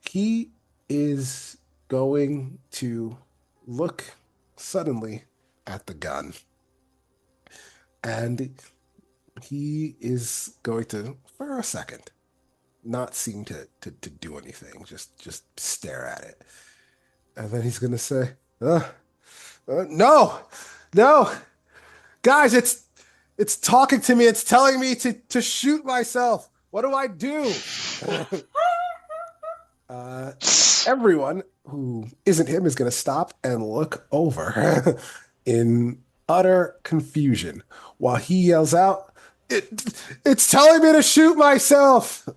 He is going to look suddenly at the gun, and he is going to, for a second, not seem to do anything, just stare at it. And then he's going to say, no, guys, it's talking to me. It's telling me to shoot myself. What do I do? Everyone who isn't him is going to stop and look over in utter confusion while he yells out, it's telling me to shoot myself.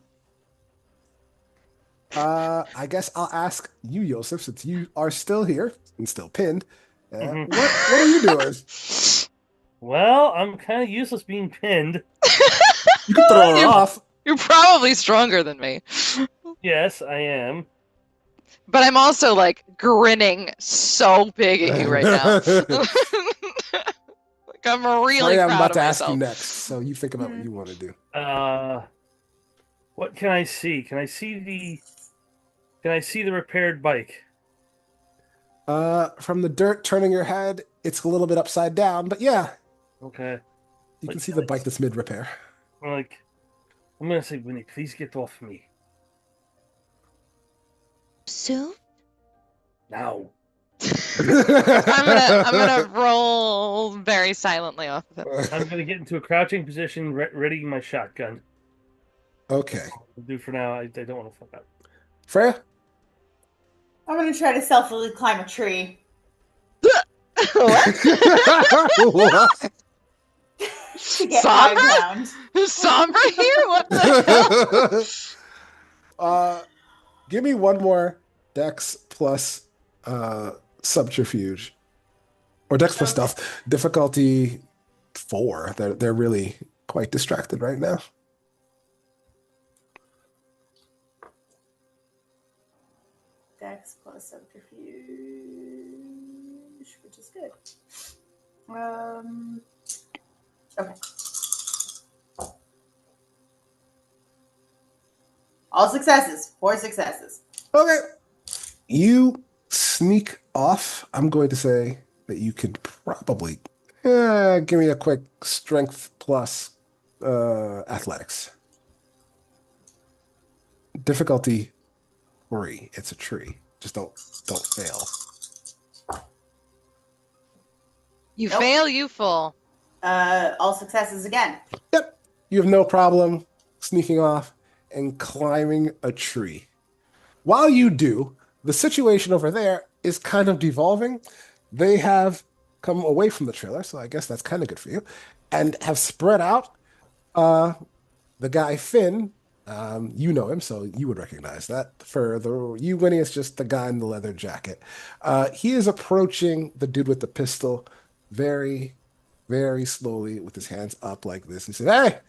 I guess I'll ask you, Josef, since you are still here and still pinned. What are you doing? Well, I'm kind of useless being pinned. You can throw her off. You're probably stronger than me. Yes, I am. But I'm also like grinning so big at you right now. Like I'm really Sorry, proud I'm about of to ask myself. you next, so you think about what you want to do. What can I see? Can I see the repaired bike? From the dirt turning your head, it's a little bit upside down, but yeah, Okay. you can see the bike that's mid-repair. I'm gonna say, Winnie, please get off me Soon? now. I'm gonna roll very silently off of it. I'm gonna get into a crouching position, readying my shotgun. Okay. I'll do for now. I don't want to fuck up. Freya? I'm going to try to stealthily climb a tree. What? What? To get high Somber? ground. Is Somber here? What the hell? Give me one more Dex plus subterfuge. Or Dex plus Okay. stealth. Difficulty 4. They're really quite distracted right now. Dex plus subterfuge, which is good. Okay. All successes. 4 successes. Okay. You sneak off, I'm going to say that you could probably give me a quick strength plus athletics. Difficulty 3. It's a tree. Just don't fail. You Nope. fail, you fall. All successes again. Yep. You have no problem sneaking off and climbing a tree. While you do, the situation over there is kind of devolving. They have come away from the trailer, so I guess that's kind of good for you, and have spread out. The guy Finn, you know him, so you would recognize that. For you, Winnie, it's just the guy in the leather jacket. He is approaching the dude with the pistol very, very slowly with his hands up like this. He said, "Hey,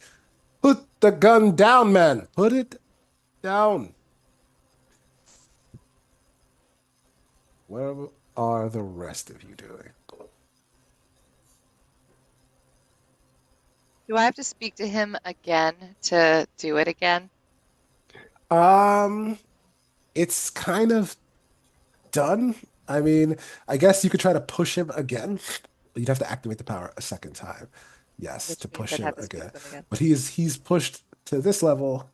put the gun down, man. Put it down." What are the rest of you doing? Do I have to speak to him again to do it again? It's kind of done. I mean, I guess you could try to push him again, but you'd have to activate the power a second time. Yes, Which to means push I'd him have to speak again. to him again. But he's pushed to this level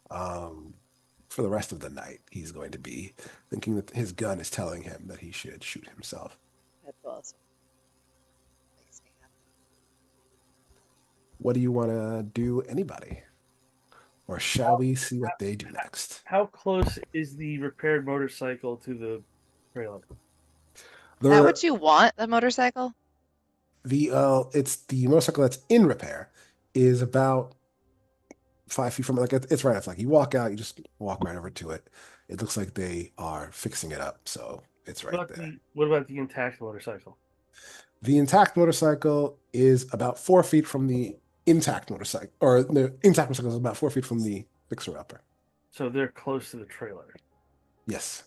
for the rest of the night. He's going to be thinking that his gun is telling him that he should shoot himself. That was. What do you want to do, anybody? Or shall we see what they do next? How close is the repaired motorcycle to the trailer? Is that what you want, the motorcycle? It's the motorcycle that's in repair is about 5 feet from it. Like it's right off. Like you walk out, you just walk right over to it. It looks like they are fixing it up, so it's right there. What about the intact motorcycle? The intact motorcycle is about 4 feet from the intact motorcycle, or the intact motorcycle is about 4 feet from the fixer-upper. So they're close to the trailer. Yes.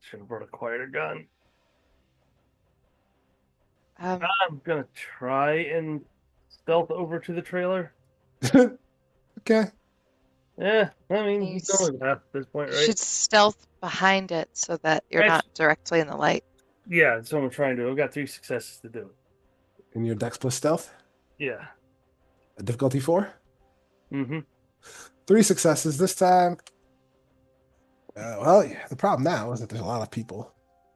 Should have brought a quieter gun. Um, I'm gonna try and stealth over to the trailer. Okay. Yeah, I mean, You he's only half at this point, you right? should stealth behind it so that you're not directly in the light. Yeah, that's what I'm trying to do. I've got 3 successes to do it. In your Dex plus stealth, Yeah. a difficulty 4. Mm-hmm. 3 successes this time. Well, yeah, the problem now is that there's a lot of people,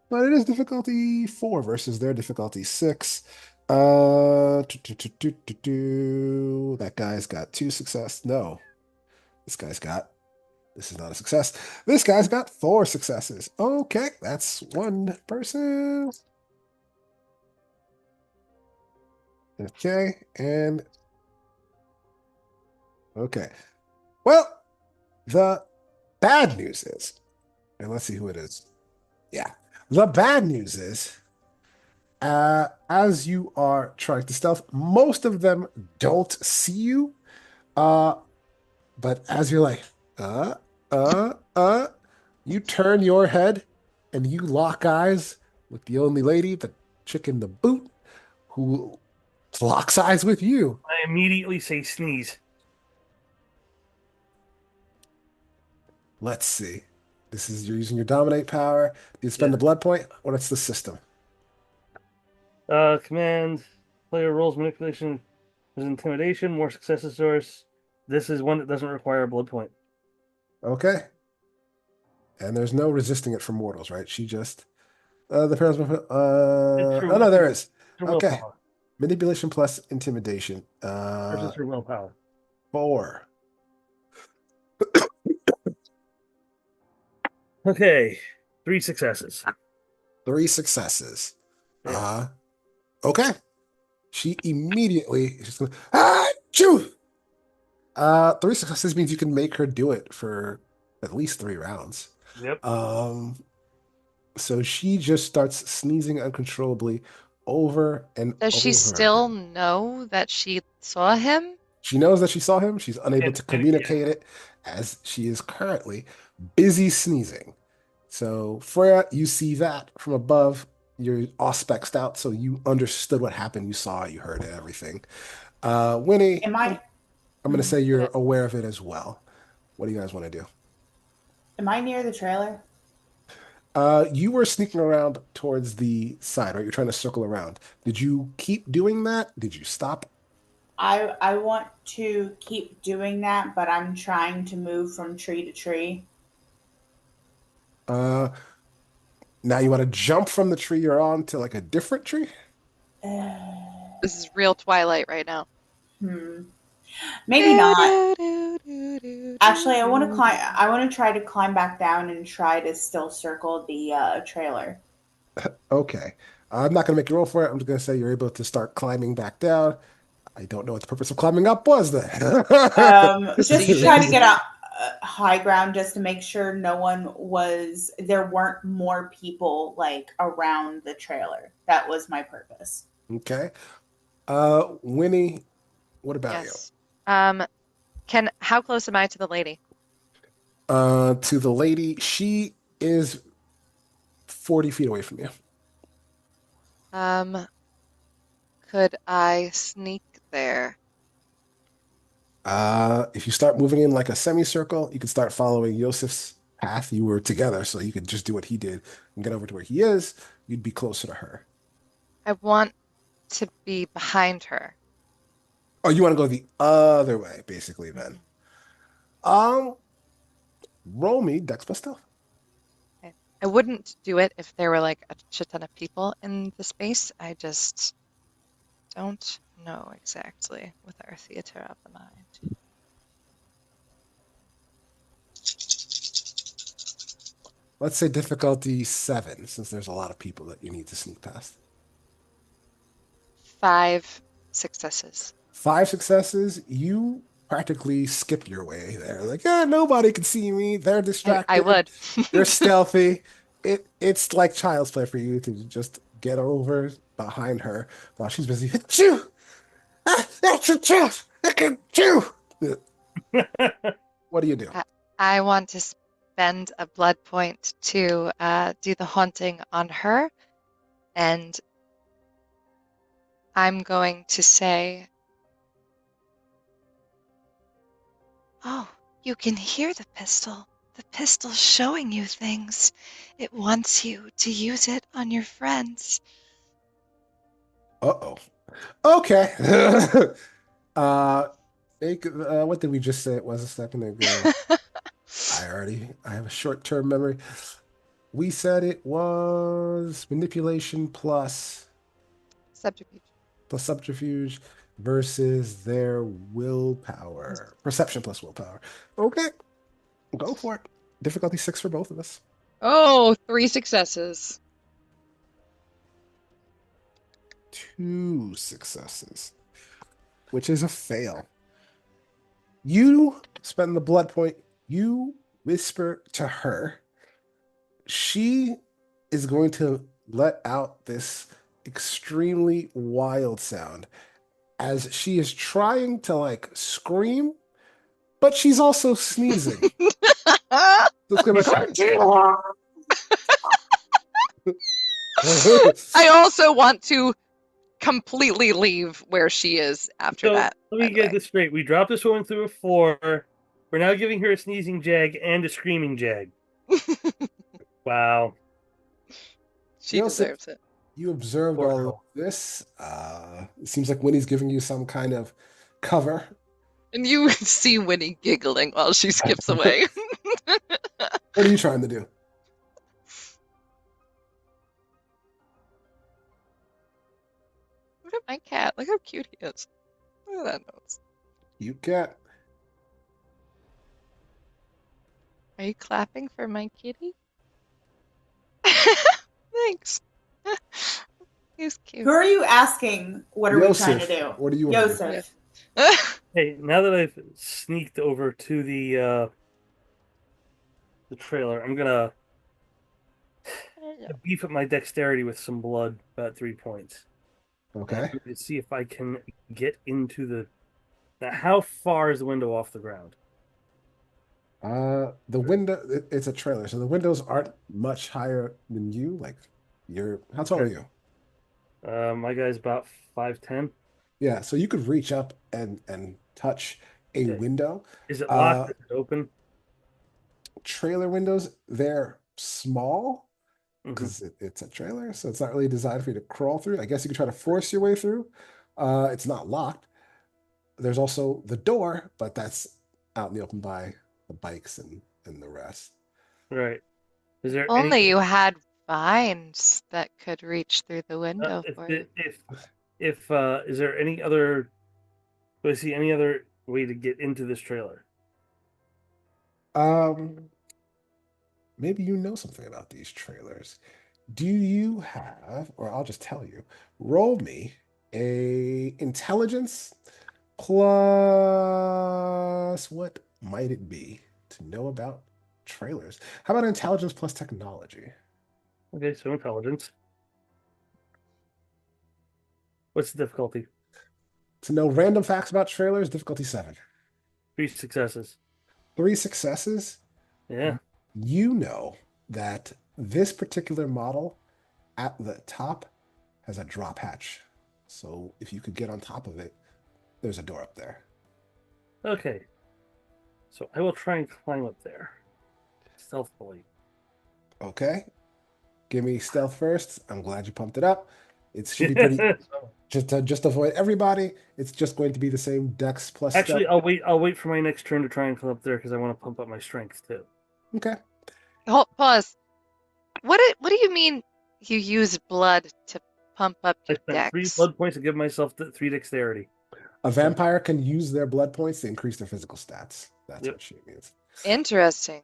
but it is difficulty 4 versus their difficulty 6. That guy's got 2 success. No, this is not a success. This guy's got 4 successes. Okay, that's one person. Okay, and okay. Well, the bad news is, and let's see who it is. Yeah, the bad news is, as you are trying to stealth, most of them don't see you. But as you're like, you turn your head and you lock eyes with the only lady, the chick in the boot, who locks eyes with you. I immediately say sneeze. Let's see. You're using your dominate power. Do you spend a blood point? What's the system? Command, player rolls manipulation as intimidation, more successes source. This is one that doesn't require a blood point. Okay. And there's no resisting it from mortals, right? She just the parents oh no, there is. Okay. Willpower. Manipulation plus intimidation. Versus her willpower. 4. Okay. 3 successes. 3 successes. Yeah. Okay. She immediately is just going, chew. 3 successes means you can make her do it for at least 3 rounds. Yep. So she just starts sneezing uncontrollably over and Does she over still again. know that she saw him? She knows that she saw him. She's unable And- to communicate it as she is currently busy sneezing. So Freya, you see that from above. You're auspexed out, so you understood what happened. You saw it, you heard it, everything. Winnie, Am I? I'm going to say you're aware of it as well. What do you guys want to do? Am I near the trailer? You were sneaking around towards the side, right? You're trying to circle around. Did you keep doing that? Did you stop? I want to keep doing that, but I'm trying to move from tree to tree. Uh, Now you want to jump from the tree you're on to like a different tree? This is real Twilight right now. Maybe not. Actually, I want to climb. I want to try to climb back down and try to still circle the trailer. Okay. I'm not going to make you roll for it. I'm just going to say you're able to start climbing back down. I don't know what the purpose of climbing up was then. Just to try to get up high ground, just to make sure there weren't more people like around the trailer. That was my purpose. Okay. Winnie, what about Yes. How close am I to the lady? you? To the lady, she is 40 feet away from you. Could I sneak there? If you start moving in like a semicircle, you can start following Josef's path. You were together, so you could just do what he did and get over to where he is. You'd be closer to her. I want to be behind her. Oh, you want to go the other way, basically, then. Um, Roll me Dex plus stealth. Okay. I wouldn't do it if there were like a shit ton of people in the space. I just don't know exactly with our theater of the mind. Let's say difficulty 7, since there's a lot of people that you need to sneak past. 5 successes. 5 successes, you practically skip your way there. Like, yeah, nobody can see me. They're distracted. I would. You're stealthy. It's like child's play for you to just get over behind her while she's busy. Chew! Ah, that's a chef! I can chew! What do you do? I want to spend a blood point to do the haunting on her, and I'm going to say, "Oh, you can hear the pistol. The pistol's showing you things. It wants you to use it on your friends." Uh-oh. Okay. What did we just say it was a second ago? I have a short-term memory. We said it was manipulation plus subterfuge versus their willpower. Perception plus willpower. Okay. Go for it. Difficulty 6 for both of us. Oh, 3 successes. 2 successes, which is a fail. You spend the blood point. You whisper to her. She is going to let out this extremely wild sound as she is trying to like scream, but she's also sneezing. So it's gonna be like, I also want to completely leave where she is after So that. let me get this straight. We dropped this woman through a floor. We're now giving her a sneezing jag and a screaming jag. Wow. She Joseph, deserves it. You observed Poor all of girl. this. It seems like Winnie's giving you some kind of cover. And you see Winnie giggling while she skips away. What are you trying to do? Look at my cat. Look how cute he is. Look at that nose. You cat. Are you clapping for my kitty? Thanks. He's cute. Who are you asking? What are we trying to Joseph, do? what do you want to do? Joseph. Hey, now that I've sneaked over to the trailer, I'm gonna beef up my dexterity with some blood, about 3 points. Okay. To see if I can get into the. Now, how far is the window off the ground? The window, it's a trailer, so the windows aren't much higher than you. Like, how tall are you? My guy's about 5'10". Yeah, so you could reach up and touch a Okay. window. Is it locked? Is it open? trailer windows, they're small Mhm. because it's a trailer, so it's not really designed for you to crawl through. I guess you could try to force your way through. It's not locked. There's also the door, but that's out in the open by the bikes and the rest. Right. Is there Only any you had vines that could reach through the window for you. if is there any other? Do I see any other way to get into this trailer? Um, maybe you know something about these trailers. Do you have, or I'll just tell you, roll me a intelligence plus what might it be to know about trailers? How about intelligence plus technology? Okay, so intelligence. What's the difficulty? To know random facts about trailers, difficulty 7. 3 successes. 3 successes. Yeah. You know that this particular model at the top has a drop hatch. So if you could get on top of it, there's a door up there. Okay. So I will try and climb up there. Stealthily. Okay. Give me stealth first. I'm glad you pumped it up. It should be pretty just avoid everybody. It's just going to be the same dex plus Actually, stealth. I'll wait for my next turn to try and climb up there because I want to pump up my strength too. Okay. Hold, pause. What do you mean you use blood to pump up I your spent 3 dex? blood points to give myself 3 dexterity. A vampire can use their blood points to increase their physical stats. That's Yep. what she means. Interesting.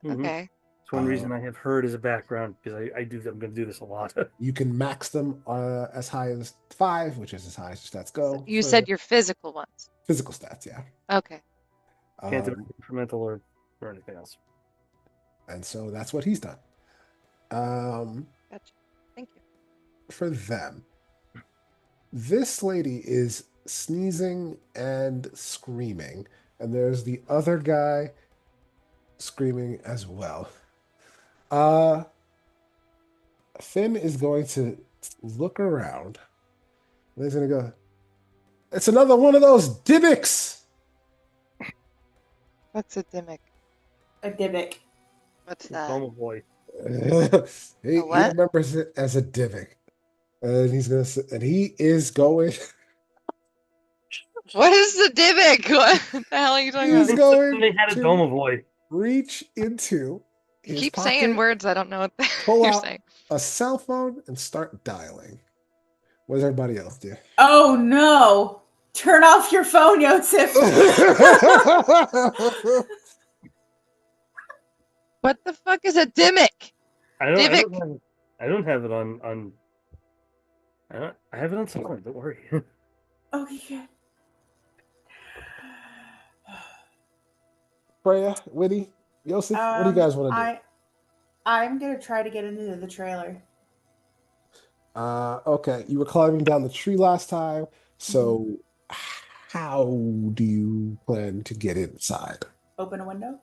Mhm. Okay. It's one reason I have heard as a background because I'm going to do this a lot. You can max them as high as 5, which is as high as your stats go. You for said your physical ones. physical stats, yeah. Okay. Can't do Um, it for mental or anything else. and so that's what he's done. Gotcha. Thank you. For them, this lady is sneezing and screaming, and there's the other guy screaming as well. Finn is going to look around. And he's going to go, it's another one of those dimmicks! What's a dimmick? A Dybbuk. What's that? Oh boy. he what? remembers it as a divot. And he is going What is the dimmick? What the hell are you talking He's about? going They had a to Domovoy. reach into You his keep pocket, saying words I don't know what pull you're out saying. a cell phone and start dialing. What does everybody else do? Oh no! Turn off your phone, Josef. What the fuck is a dimmick? I don't have it on. I have it on silent. Don't worry. Okay, good. Freya, Whitty, Josef, what do you guys want to do? I'm gonna try to get into the trailer. Okay, you were climbing down the tree last time, so how do you plan to get inside? Open a window.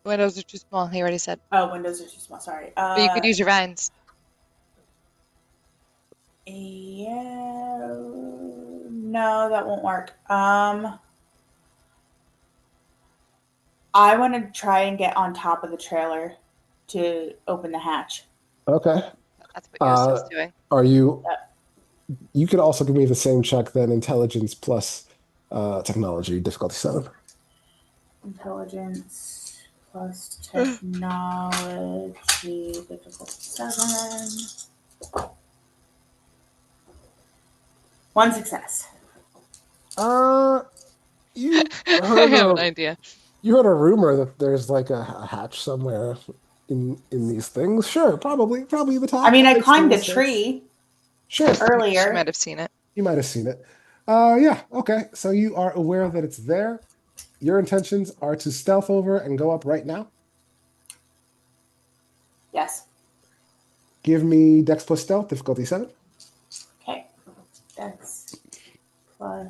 Windows are too small. He already said. Oh, windows are too small. Sorry. But you could use your vines. Yeah. No, that won't work. I want to try and get on top of the trailer to open the hatch. Okay. That's what Yosef's doing. Are you? You could also give me the same check then, intelligence plus technology, difficulty 7. Intelligence plus technology, difficulty 7. 1 success. You I heard have an idea. you heard a rumor that there's like a hatch somewhere in these things. Sure, probably the top. I mean, I Makes climbed a total sense. tree Sure, She earlier. might have seen it. you might have seen it. Yeah, okay. So you are aware that it's there. Your intentions are to stealth over and go up right now. Yes. Give me Dex plus stealth, difficulty 7. Okay. Dex plus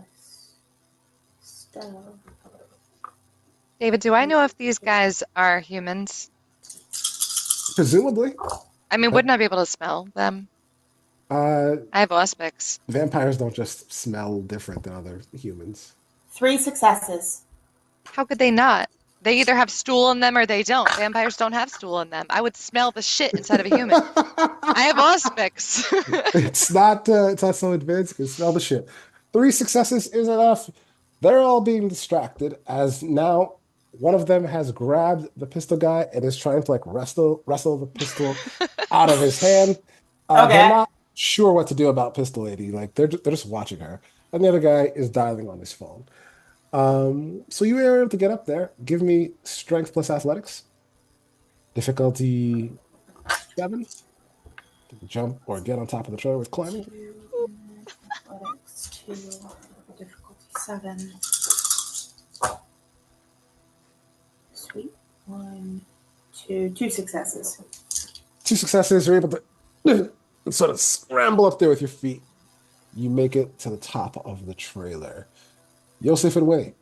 stealth. David, do I know if these guys are humans? Presumably. I mean, wouldn't I be able to smell them? I have auspics. Vampires don't just smell different than other humans. 3 successes. How could they not? They either have stool in them or they don't. Vampires don't have stool in them. I would smell the shit inside of a human. I have auspics. It's not so advanced. You can smell the shit. 3 successes is enough. They're all being distracted as now one of them has grabbed the pistol guy and is trying to like wrestle the pistol out of his hand. Okay. They're not sure what to do about Pistol Lady. Like they're just watching her, and the other guy is dialing on his phone. So you were able to get up there. Give me strength plus athletics. Difficulty 7. To jump or get on top of the trailer with climbing. Athletics 2, difficulty 7. Sweet. 1, 2, 2 successes. 2 successes. You're able to sort of scramble up there with your feet. You make it to the top of the trailer. Josef and Winnie.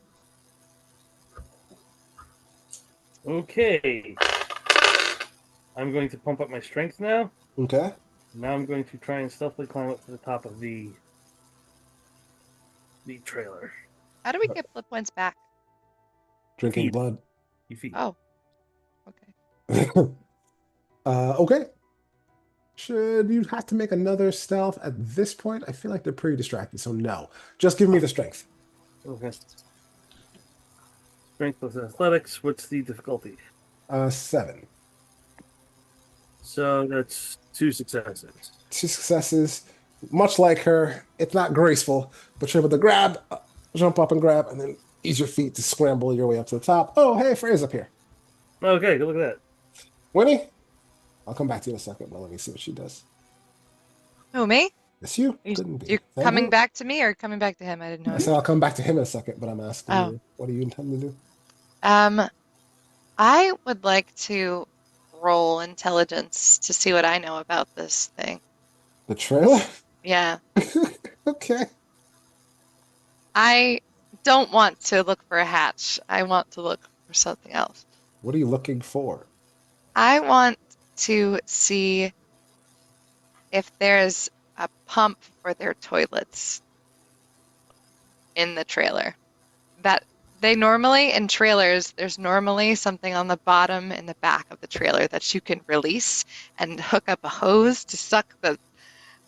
Okay. I'm going to pump up my strength now. Okay. Now I'm going to try and stealthily climb up to the top of the trailer. How do we get blood points back? Drinking Feed. blood. You feed. Oh, okay. Okay. Should you have to make another stealth at this point? I feel like they're pretty distracted, so no. Just give me the strength. Okay. Strength plus athletics. What's the difficulty? 7. So that's 2 successes. 2 successes. Much like her, it's not graceful, but you're able to grab, jump up and grab, and then use your feet to scramble your way up to the top. Oh, hey, Freya's up here. Okay, look at that. Winnie? I'll come back to you in a second, but let me see what she does. Who, me? It's you. You Couldn't be. you Thank coming you. back to me or coming back to him? I didn't know. I said I'll come back to him in a second, but I'm asking Oh. you, what do you intend to do? I would like to roll intelligence to see what I know about this thing. The trailer? Yeah. Okay. I don't want to look for a hatch. I want to look for something else. What are you looking for? I want to see if there's a pump for their toilets in the trailer. That they normally, in trailers, there's normally something on the bottom and the back of the trailer that you can release and hook up a hose to suck the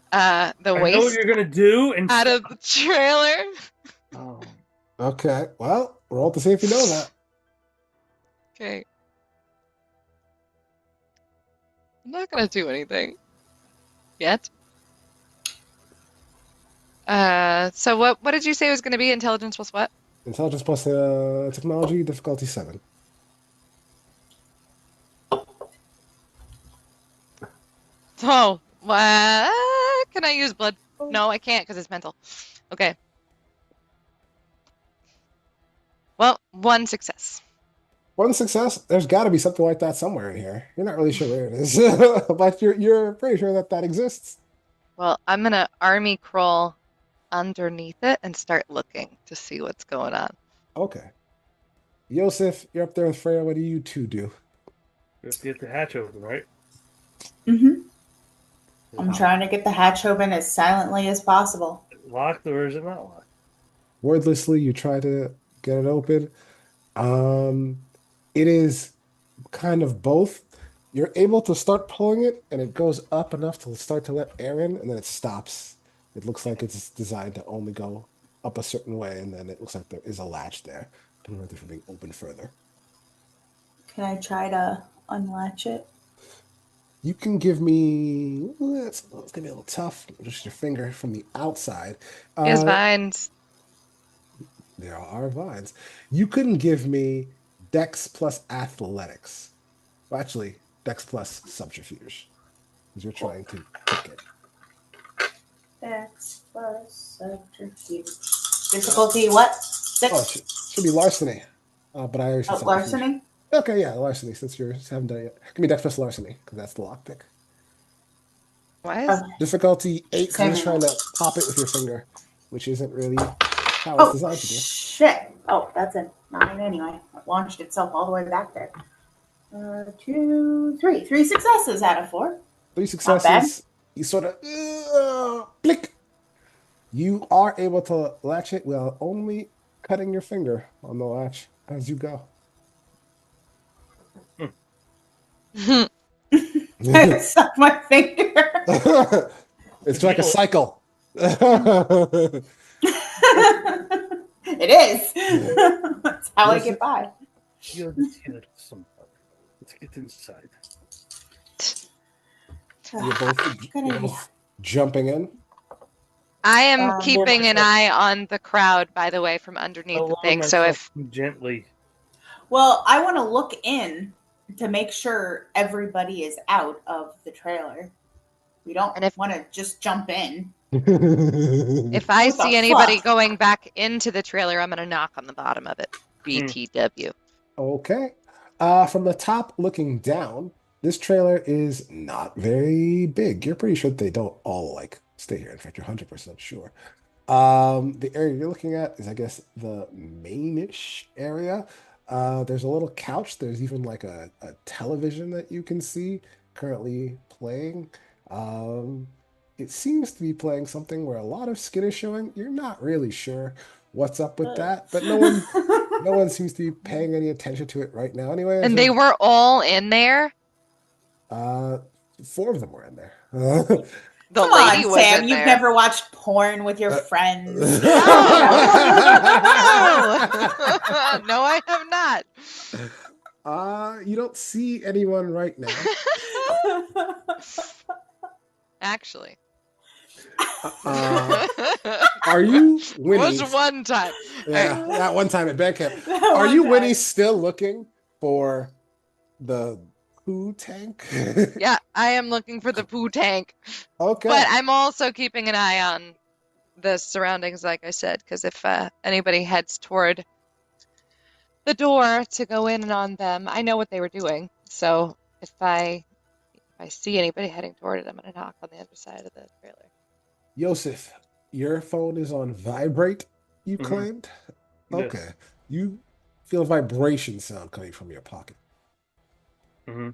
I know what waste you're gonna do, and out of the trailer. Oh. Okay. Well, roll to see if you know that. Okay. I'm not gonna do anything yet. So what did you say was gonna be intelligence plus what? Intelligence plus technology, difficulty 7. Oh, can I use blood? No, I can't because it's mental. Okay. Well, 1 success. 1 success. There's got to be something like that somewhere in here. You're not really sure where it is, but you're pretty sure that exists. Well, I'm gonna army crawl underneath it and start looking to see what's going on. Okay. Josef, you're up there with Freya. What do you two do? You have to get the hatch open, right? Mm-hmm. I'm trying to get the hatch open as silently as possible. Locked or is it not locked? Wordlessly, you try to get it open. It is kind of both. You're able to start pulling it, and it goes up enough to start to let air in, and then it stops. It looks like it's designed to only go up a certain way, and then it looks like there is a latch there to prevent it from being opened further. Can I try to unlatch it? You can give me. It's gonna be a little tough. Just your finger from the outside. Here's vines. There are vines. You couldn't give me Dex plus athletics. Well, actually, Dex plus subterfuge. Because you're trying to pick it. Dex plus subterfuge. Difficulty what? 6? Oh, it should be larceny. But I already said subterfuge. Larceny? Okay, yeah, larceny, since you haven't done it yet. Give me Dex plus larceny, because that's the lockpick. Why is Difficulty 8, because you're just trying to pop it with your finger, which isn't really how it's designed to do. Shit. Oh, that's a 9 anyway. It launched itself all the way back there. 2, 3. 3 successes out of 4. 3 successes. You sort of click. You are able to latch it while only cutting your finger on the latch as you go. I suck my finger. It's like a cycle. It is. That's how I Yes, get by. You're the here somewhere. Let's get inside. You're both jumping in. I am Um, keeping an eye on the crowd, by the way, from underneath I'll the lower thing. So myself if gently. Well, I want to look in to make sure everybody is out of the trailer. We don't And if- want to just jump in. if I What the see anybody fuck? going back into the trailer, I'm going to knock on the bottom of it. BTW. Okay. From the top looking down, this trailer is not very big. You're pretty sure they don't all like stay here. In fact, you're 100% sure. The area you're looking at is, I guess, the mainish area. There's a little couch. There's even like a television that you can see currently playing. It seems to be playing something where a lot of skin is showing. You're not really sure what's up with that, but no one seems to be paying any attention to it right now. Anyway, And they were all in there? uh, 4 of them were in there. The Come lady on, was Sam. in You've there. never watched porn with your friends. No, I have not. You don't see anyone right now. Actually. Are you Winnie? Was one time. Yeah, that one time at band camp. That Are one you time. Winnie still looking for the poo tank? Yeah, I am looking for the poo tank. Okay. But I'm also keeping an eye on the surroundings, like I said, because if anybody heads toward the door to go in and on them, I know what they were doing. So if I see anybody heading toward it, I'm going to knock on the other side of the trailer. Josef, your phone is on vibrate, you claimed? Yes. Okay. You feel a vibration sound coming from your pocket. Mm-hmm.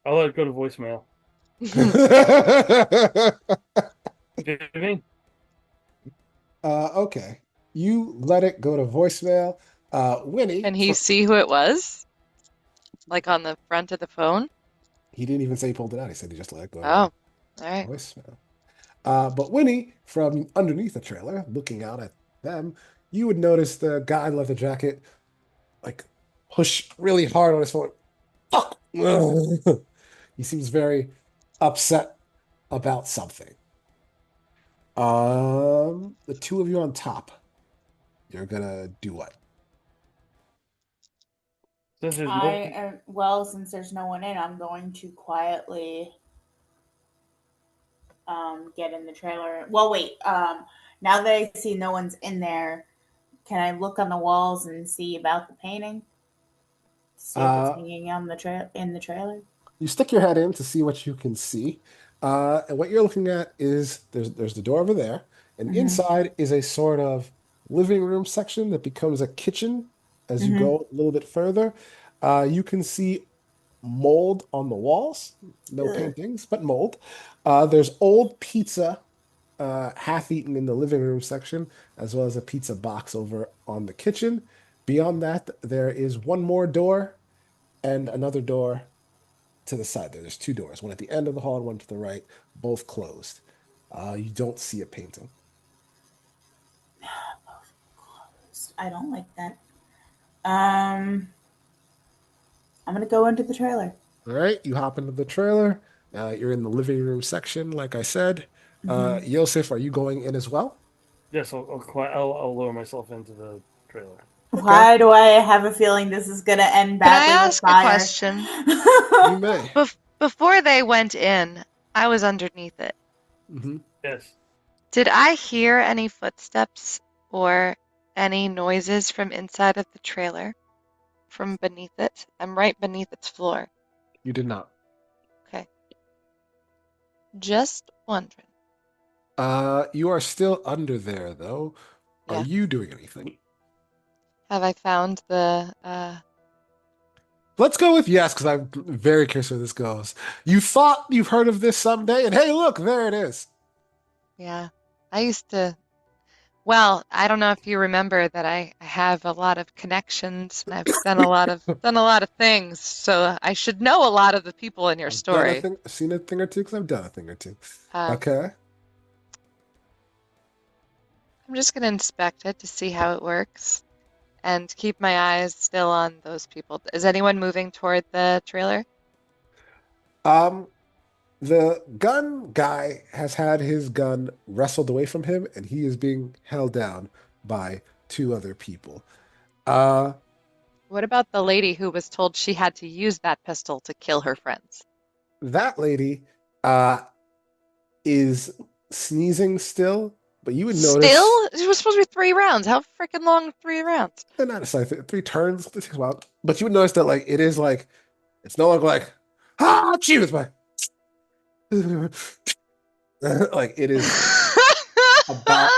I'll let it go to voicemail. Jimmy? Okay. You let it go to voicemail. Winnie. Can he see who it was? Like on the front of the phone? He didn't even say he pulled it out. He said he just let it go. Oh, all right. Voicemail. But Winnie, from underneath the trailer, looking out at them, you would notice the guy in leather jacket, like, push really hard on his phone. Fuck! He seems very upset about something. The 2 of you on top, you're gonna do what? Since there's Since there's no one in, I'm going to quietly get in the trailer. Well, wait. Now that I see no one's in there, can I look on the walls and see about the painting? See if it's hanging on in the trailer. You stick your head in to see what you can see. And what you're looking at is there's the door over there, and inside is a sort of living room section that becomes a kitchen as you go a little bit further. You can see mold on the walls, no paintings, but mold. There's old pizza half eaten in the living room section, as well as a pizza box over on the kitchen. Beyond that, there is one more door and another door to the side. There's 2 doors, one at the end of the hall and one to the right, both closed. You don't see a painting. Both closed. I don't like that. I'm gonna go into the trailer. All right, you hop into the trailer. You're in the living room section, like I said. Josef, are you going in as well? Yes, I'll lower myself into the trailer. Why do I have a feeling this is gonna end badly? Can I with ask a fire? question? You may. Before they went in, I was underneath it. Yes. Did I hear any footsteps or any noises from inside of the trailer? From beneath it? I'm right beneath its floor. You did not. Okay. Just wondering. You are still under there, though. Are Yeah. you doing anything? Have I found the Let's go with yes, because I'm very curious where this goes. You thought you've heard of this someday, and hey, look, there it is. yeah. I used to Well, I don't know if you remember that I have a lot of connections and I've done a lot of things, so I should know a lot of the people in your I've done a story. thing, seen a thing or two because I've done a thing or two. Um, Okay. I'm just gonna inspect it to see how it works and keep my eyes still on those people. Is anyone moving toward the trailer? Um, the gun guy has had his gun wrestled away from him, and he is being held down by two other people. Uh, What about the lady who was told she had to use that pistol to kill her friends? that lady, is sneezing still, but you would notice. Still? It was supposed to be 3 rounds. How freaking long 3 rounds? Not necessarily 3 turns. It takes a while, but you would notice that like it is like it's no longer like choose my like it is about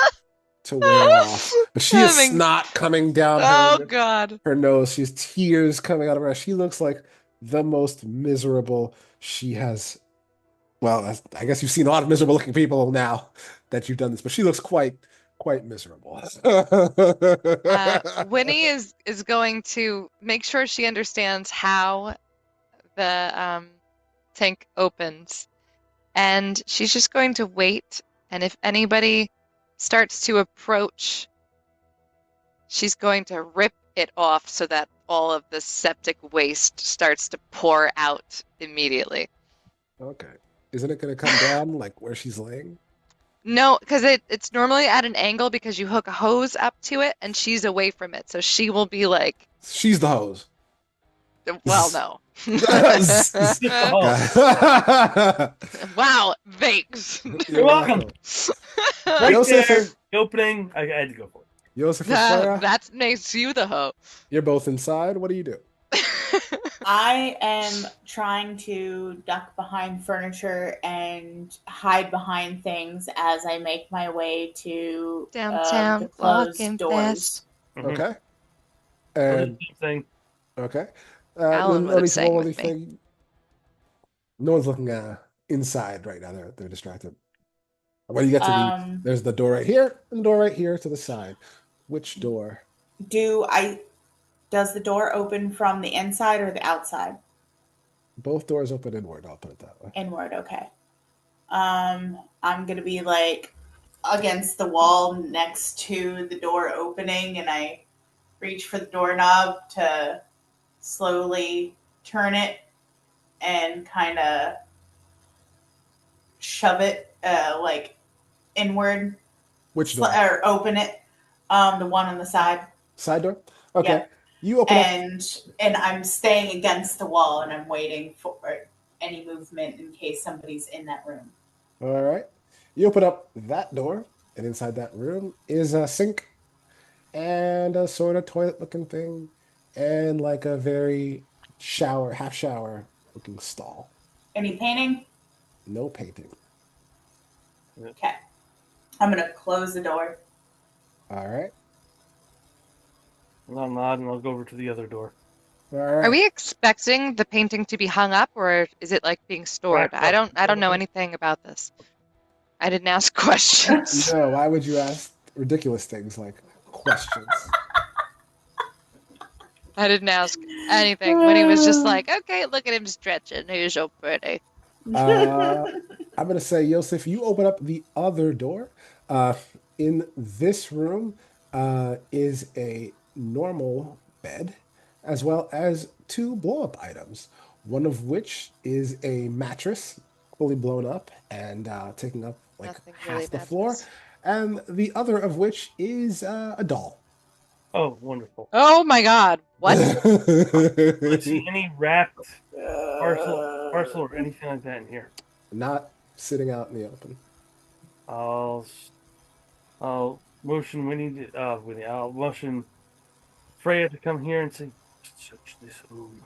to wear off. But she is Having- snot coming down Oh God. her nose. She's tears coming out of her eyes. She looks like the most miserable she has. Well, I guess you've seen a lot of miserable looking people now that you've done this, but she looks quite miserable. Winnie is going to make sure she understands how the tank opens, and she's just going to wait. And if anybody starts to approach, she's going to rip it off so that all of the septic waste starts to pour out immediately. Okay. Isn't it going to come down like where she's laying? No, because it's normally at an angle because you hook a hose up to it and she's away from it. So she will be like, She's the hose. well, no. Oh, Wow, thanks. you're welcome. Right Josef there, and- the opening. I had to go for it. Josef and Freya, That makes you the hoe. you're both inside. What do you do? I am trying to duck behind furniture and hide behind things as I make my way to Downtown, the closed walking doors. fast. Mhm. Okay. I did And the same thing. okay. Alan would have sang roll with me. anything. No one's looking inside right now. They're distracted. When you get to there's the door right here and the door right here to the side. Which door? Does the door open from the inside or the outside? Both doors open inward, I'll put it that way. Inward, okay. I'm gonna be like against the wall next to the door opening, and I reach for the doorknob to slowly turn it and kind of shove it like inward. Which door? Or open it. The one on the side. Side door? Okay. Yeah. You open up. And I'm staying against the wall and I'm waiting for any movement in case somebody's in that room. All right. You open up that door, and inside that room is a sink and a sort of toilet looking thing and like a very half shower looking stall. Any painting? No painting. Okay. I'm going to close the door. All right. And I'll nod and I'll go over to the other door. All right. Are we expecting the painting to be hung up, or is it like being stored? Wrapped up. I don't know anything about this. I didn't ask questions. No, why would you ask ridiculous things like questions? I didn't ask anything. When he was just like, okay, look at him stretching. He's so pretty. I'm going to say, Josef, you open up the other door. In this room is a normal bed, as well as two blow-up items, one of which is a mattress fully blown up and taking up like Nothing half really the matters. floor, and the other of which is a doll. Oh, wonderful. Oh my God. What? Do I see any wrapped parcel or anything like that in here? Not sitting out in the open. I'll motion Winnie. I'll motion Freya to come here and say, "Search this room."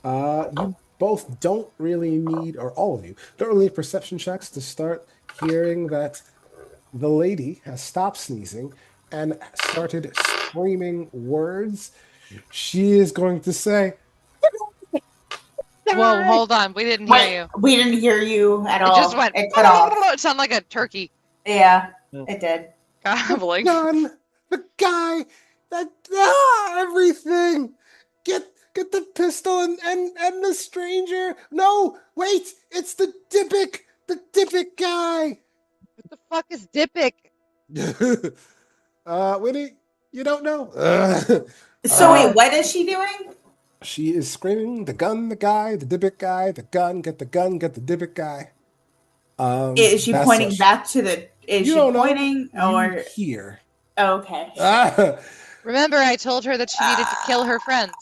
You both don't really need, or all of you, don't really need perception checks to start hearing that the lady has stopped sneezing and started screaming words. She is going to say, Whoa, hold on. We didn't hear you. We didn't hear you at It all. just went. It cut off. It sounded like a turkey. Yeah, Yeah. it did. Gobbling. Gun, the guy, that everything. Get the pistol and the stranger. No, wait, it's the Dippic guy. What the fuck is Dippic? Winnie, you don't know. So wait, what is she doing? She is screaming, the gun, the guy, the Dippic guy, the gun, get the Dippic guy. Is she that's pointing what back to the? Is you she don't know. pointing or? You hear. Okay. Remember, I told her that she needed to kill her friends.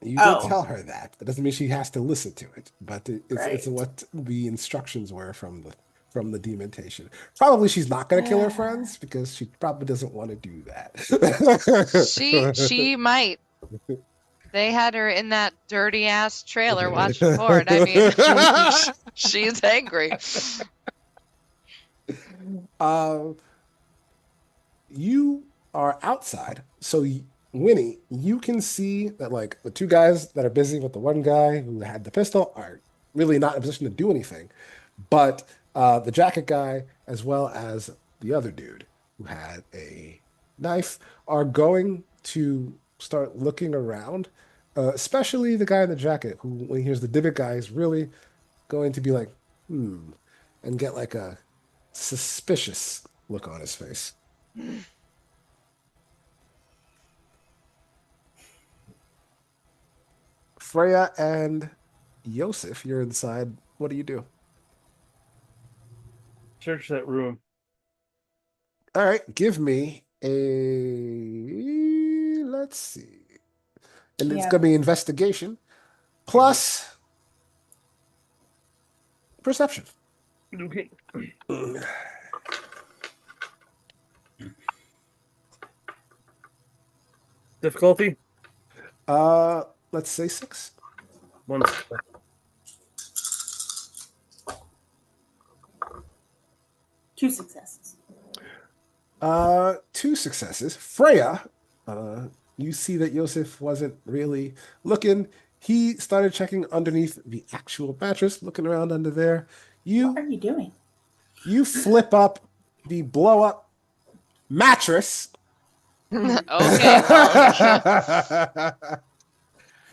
You did Oh. tell her that. That doesn't mean she has to listen to it, but it's Right. what the instructions were from the dementation. Probably she's not going to kill her friends because she probably doesn't want to do that. She might. They had her in that dirty ass trailer watching porn. I mean, she's angry. You are outside, so Winnie, you can see that like the two guys that are busy with the one guy who had the pistol are really not in a position to do anything, but the jacket guy as well as the other dude who had a knife are going to start looking around, especially the guy in the jacket who, when he hears the divot guy, is really going to be like, and get like a suspicious look on his face. Freya and Josif, you're inside. What do you do? Search that room. All right, give me a, let's see. And it's Yeah. going to be investigation plus perception. Okay. Difficulty? Let's say 6. 1. Two successes. 2 successes. Freya, you see that Josif wasn't really looking. He started checking underneath the actual mattress, looking around under there. What are you doing? You flip up the blow up mattress. Okay. Well,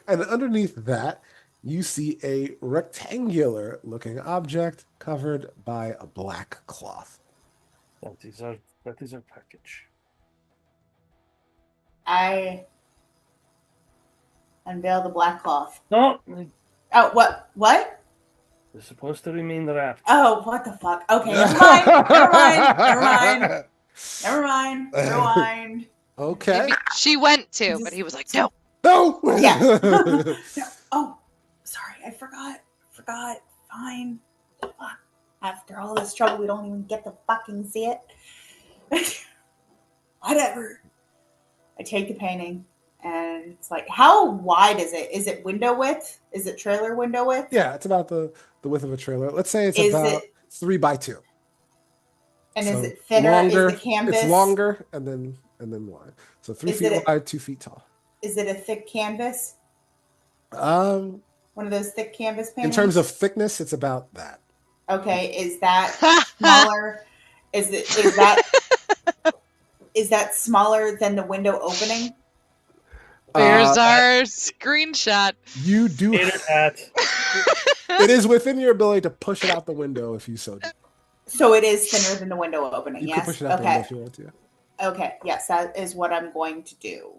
And underneath that, you see a rectangular looking object covered by a black cloth. That is our package. I unveil the black cloth. No, Oh, what? What? it's supposed to remain wrapped. Oh, what the fuck? Okay, never mind. Never mind. Never mind. Never mind. Rewind. Okay. maybe she went to, but he was like, no. No. Yeah. No. Oh, sorry. I forgot. Fine. Fuck. After all this trouble, we don't even get to fucking see it. Whatever. I take the painting, and it's like, how wide is it? Is it window width? Is it trailer window width? Yeah, it's about the width of a trailer. Let's say it's Is about it- 3 by 2. And So is it thinner? longer, Is the canvas It's longer and then wide. So 3 Is feet it- wide, 2 feet tall. Is it a thick canvas? Um, One of those thick canvas in paintings? terms of thickness, it's about that. Okay, is that smaller? Is that smaller than the window opening? There's our screenshot. You do. Hated hat. It is within your ability to push it out the window if you so do. So it is thinner than the window opening. You Yes. can push it out the window Okay. if you want to. Okay. Yes, that is what I'm going to do.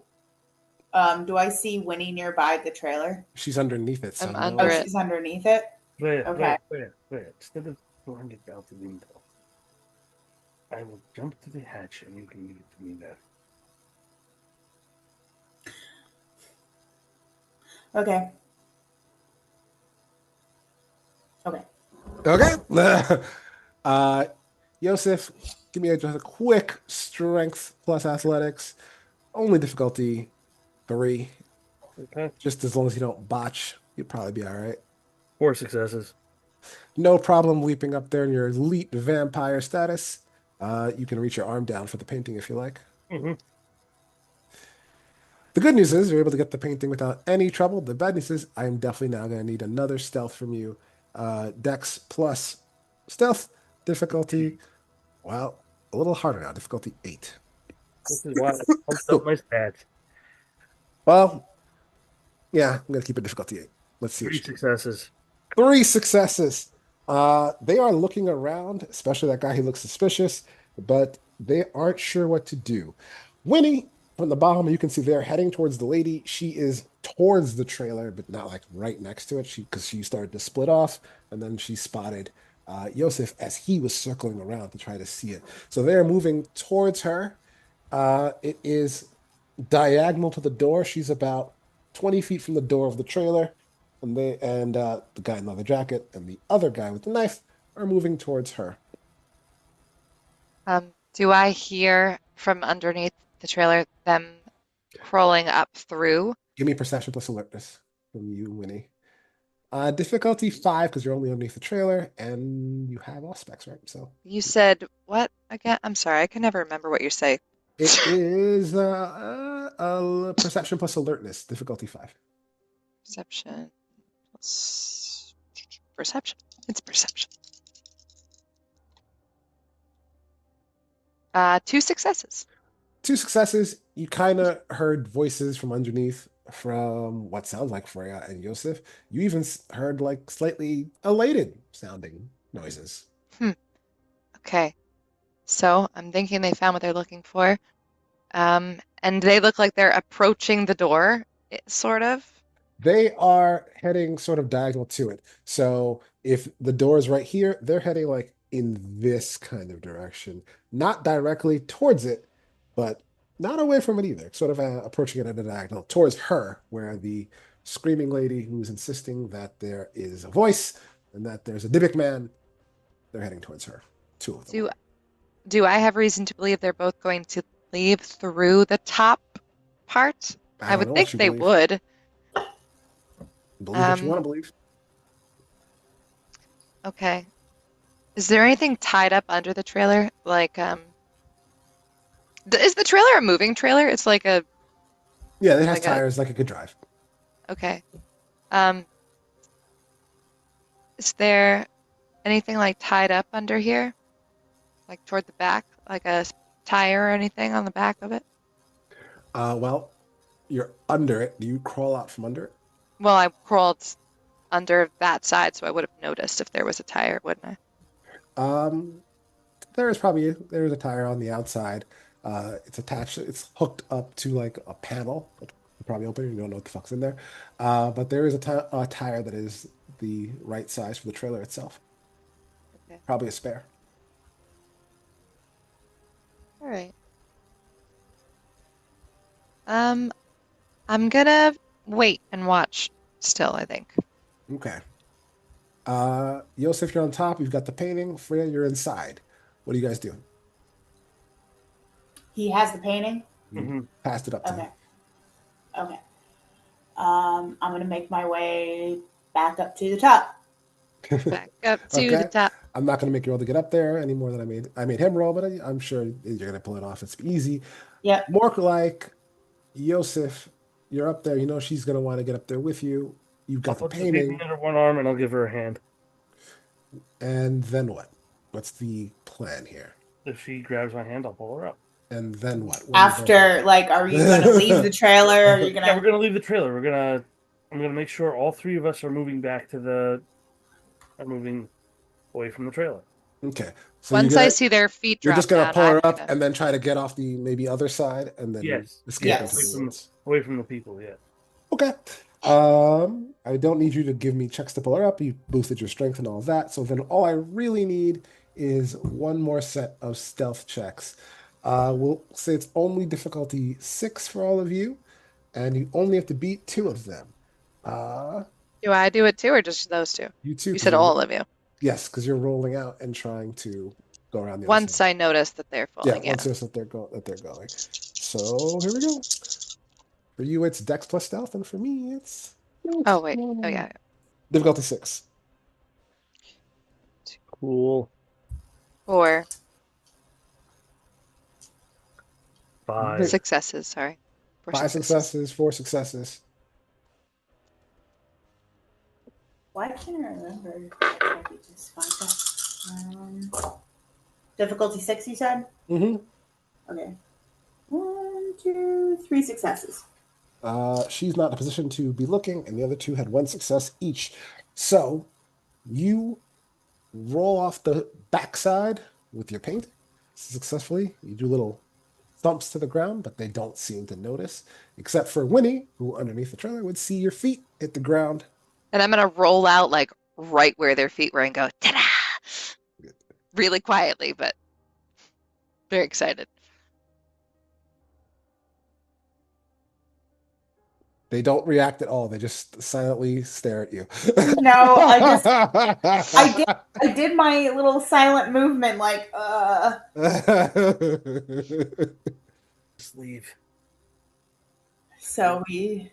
Do I see Winnie nearby the trailer? She's underneath it. So I'm no. under Oh, it. she's underneath it. Freya, Okay. Freya. Instead of throwing it out the window, I will jump to the hatch and you can give it to me there. Okay. Okay. Okay. Josif, give me just a quick strength plus athletics. Only difficulty 3. Okay. Just as long as you don't botch, you'll probably be all right. 4 successes. No problem leaping up there in your elite vampire status. You can reach your arm down for the painting if you like. Mm-hmm. The good news is you're able to get the painting without any trouble. The bad news is I am definitely now going to need another stealth from you. Dex plus stealth difficulty. Well, a little harder now, difficulty 8. This is why I pumped up my stats. Well, yeah, I'm going to keep it difficulty 8. Let's see what 3 you do. successes. 3 successes. They are looking around, especially that guy who looks suspicious, but they aren't sure what to do. Winnie, from the bottom, you can see they're heading towards the lady. She is towards the trailer, but not like right next to it. Because she started to split off, and then she spotted Josef as he was circling around to try to see it. So they're moving towards her. It is diagonal to the door. She's about 20 feet from the door of the trailer. And the guy in the leather jacket and the other guy with the knife are moving towards her. Do I hear from underneath the trailer them crawling up through? Give me perception plus alertness from you, Winnie. Difficulty 5 because you're only underneath the trailer and you have all specs, right? So You said what again? I'm sorry, I can never remember what you say. it is perception plus alertness, difficulty 5. Perception plus perception. It's perception. 2 successes. 2 successes. You kind of heard voices from underneath from what sounds like Freya and Josef. You even heard like slightly elated sounding noises. Okay. So I'm thinking they found what they're looking for. And they look like they're approaching the door, sort of. They are heading sort of diagonal to it. So if the door is right here, they're heading like in this kind of direction. Not directly towards it, but not away from it either. Sort of approaching it at a diagonal towards her, where the screaming lady who's insisting that there is a voice and that there's a Dybbuk man, they're heading towards her. 2 of them. Do I have reason to believe they're both going to leave through the top part? I don't would know think what you they believe. would. Believe what you want to believe. Okay. Is there anything tied up under the trailer? Like, is the trailer a moving trailer? It's like a, Yeah, it has like tires like it could drive. okay. Is there anything like tied up under here? Like toward the back? Like a tire or anything on the back of it? Well, you're under it. Do you crawl out from under it? Well, I crawled under that side, so I would have noticed if there was a tire, wouldn't I? There is a tire on the outside. It's attached. It's hooked up to like a panel. You probably open it. You don't know what the fuck's in there. But there is a tire that is the right size for the trailer itself. Okay. Probably a spare. All right. I'm gonna wait and watch still, I think. Okay. Josef, you're on top. You've got the painting. Freya, you're inside. What do you guys do? He has the painting. Mhm. Passed it up to Okay. him. Okay. I'm gonna make my way back up to the top. Back up to Okay. the top. I'm not going to make you roll to get up there any more than I made him roll, but I'm sure you're going to pull it off. It's easy. Yep. More like Josef, you're up there. You know she's going to want to get up there with you. You've I'll got the put the painting painting. under one arm and I'll give her a hand. And then what? What's the plan here? If she grabs my hand, I'll pull her up. And then what? What are you gonna After, like, are you gonna leave the trailer? Or are you Yeah, we're gonna? gonna leave the trailer. I'm gonna make sure all 3 of us are moving moving away from the trailer. do? Okay. So Once I see their feet you're drop just going to down, pull I'm her up gonna... and then try to get off the maybe other side and then Yes. escape Yes. into the woods. Away from the people, yeah. Okay. I don't need you to give me checks to pull her up. You boosted your strength and all of that. So then all I really need is one more set of stealth checks. We'll say it's only difficulty 6 for all of you, and you only have to beat 2 of them. Do I do it too, or just those 2? You too. You said all of you. Yes, because you're rolling out and trying to go around the other Once side. I notice that they're falling, once there's that they're going. So here we go. For you, it's Dex plus Stealth, and for me, it's Oh, wait. Oh, yeah. difficulty 6. Cool. 4 5. successes, sorry. 4 5 successes, 4 successes. Why can't I remember? I could just find that. Difficulty 6, you said? Mm-hmm. Okay. 1, 2, 3 successes. She's not in a position to be looking, and the other two had 1 success each. So you roll off the backside with your paint successfully. You do little thumps to the ground, but they don't seem to notice, except for Winnie, who underneath the trailer would see your feet hit the ground. And I'm gonna roll out like right where their feet were and go, ta-da! Really quietly, but very excited. They don't react at all. They just silently stare at you. No, I did my little silent movement, like, Just leave. So we're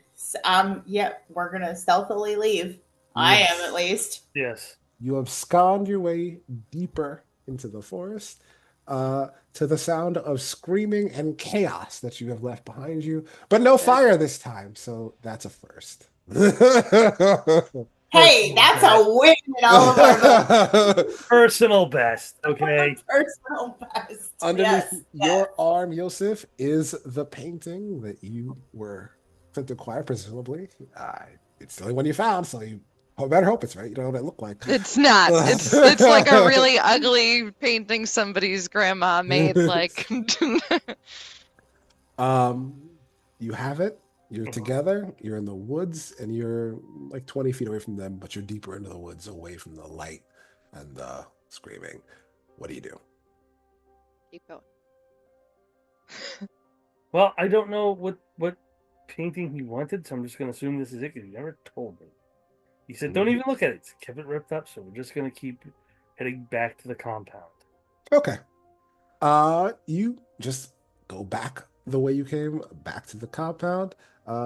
gonna stealthily leave. I am, at least. Yes. You abscond your way deeper into the forest, to the sound of screaming and chaos that you have left behind you, but no fire this time, so that's a first. Hey, that's a win in all of our books. Personal best, okay? Personal best. Underneath Yes. your arm, Josif, is the painting that you were sent to acquire, presumably. It's the only one you found, so you better hope it's right. You don't know what it looked like. It's not. It's like a really ugly painting somebody's grandma made. Like, You have it. You're together. You're in the woods, and you're like 20 feet away from them, but you're deeper into the woods, away from the light and the screaming. What do you do? keep going. Well, I don't know what painting he wanted, so I'm just going to assume this is it because he never told me. He said, don't even look at it. He kept it ripped up, so we're just going to keep heading back to the compound. Okay. You just go back the way you came, back to the compound.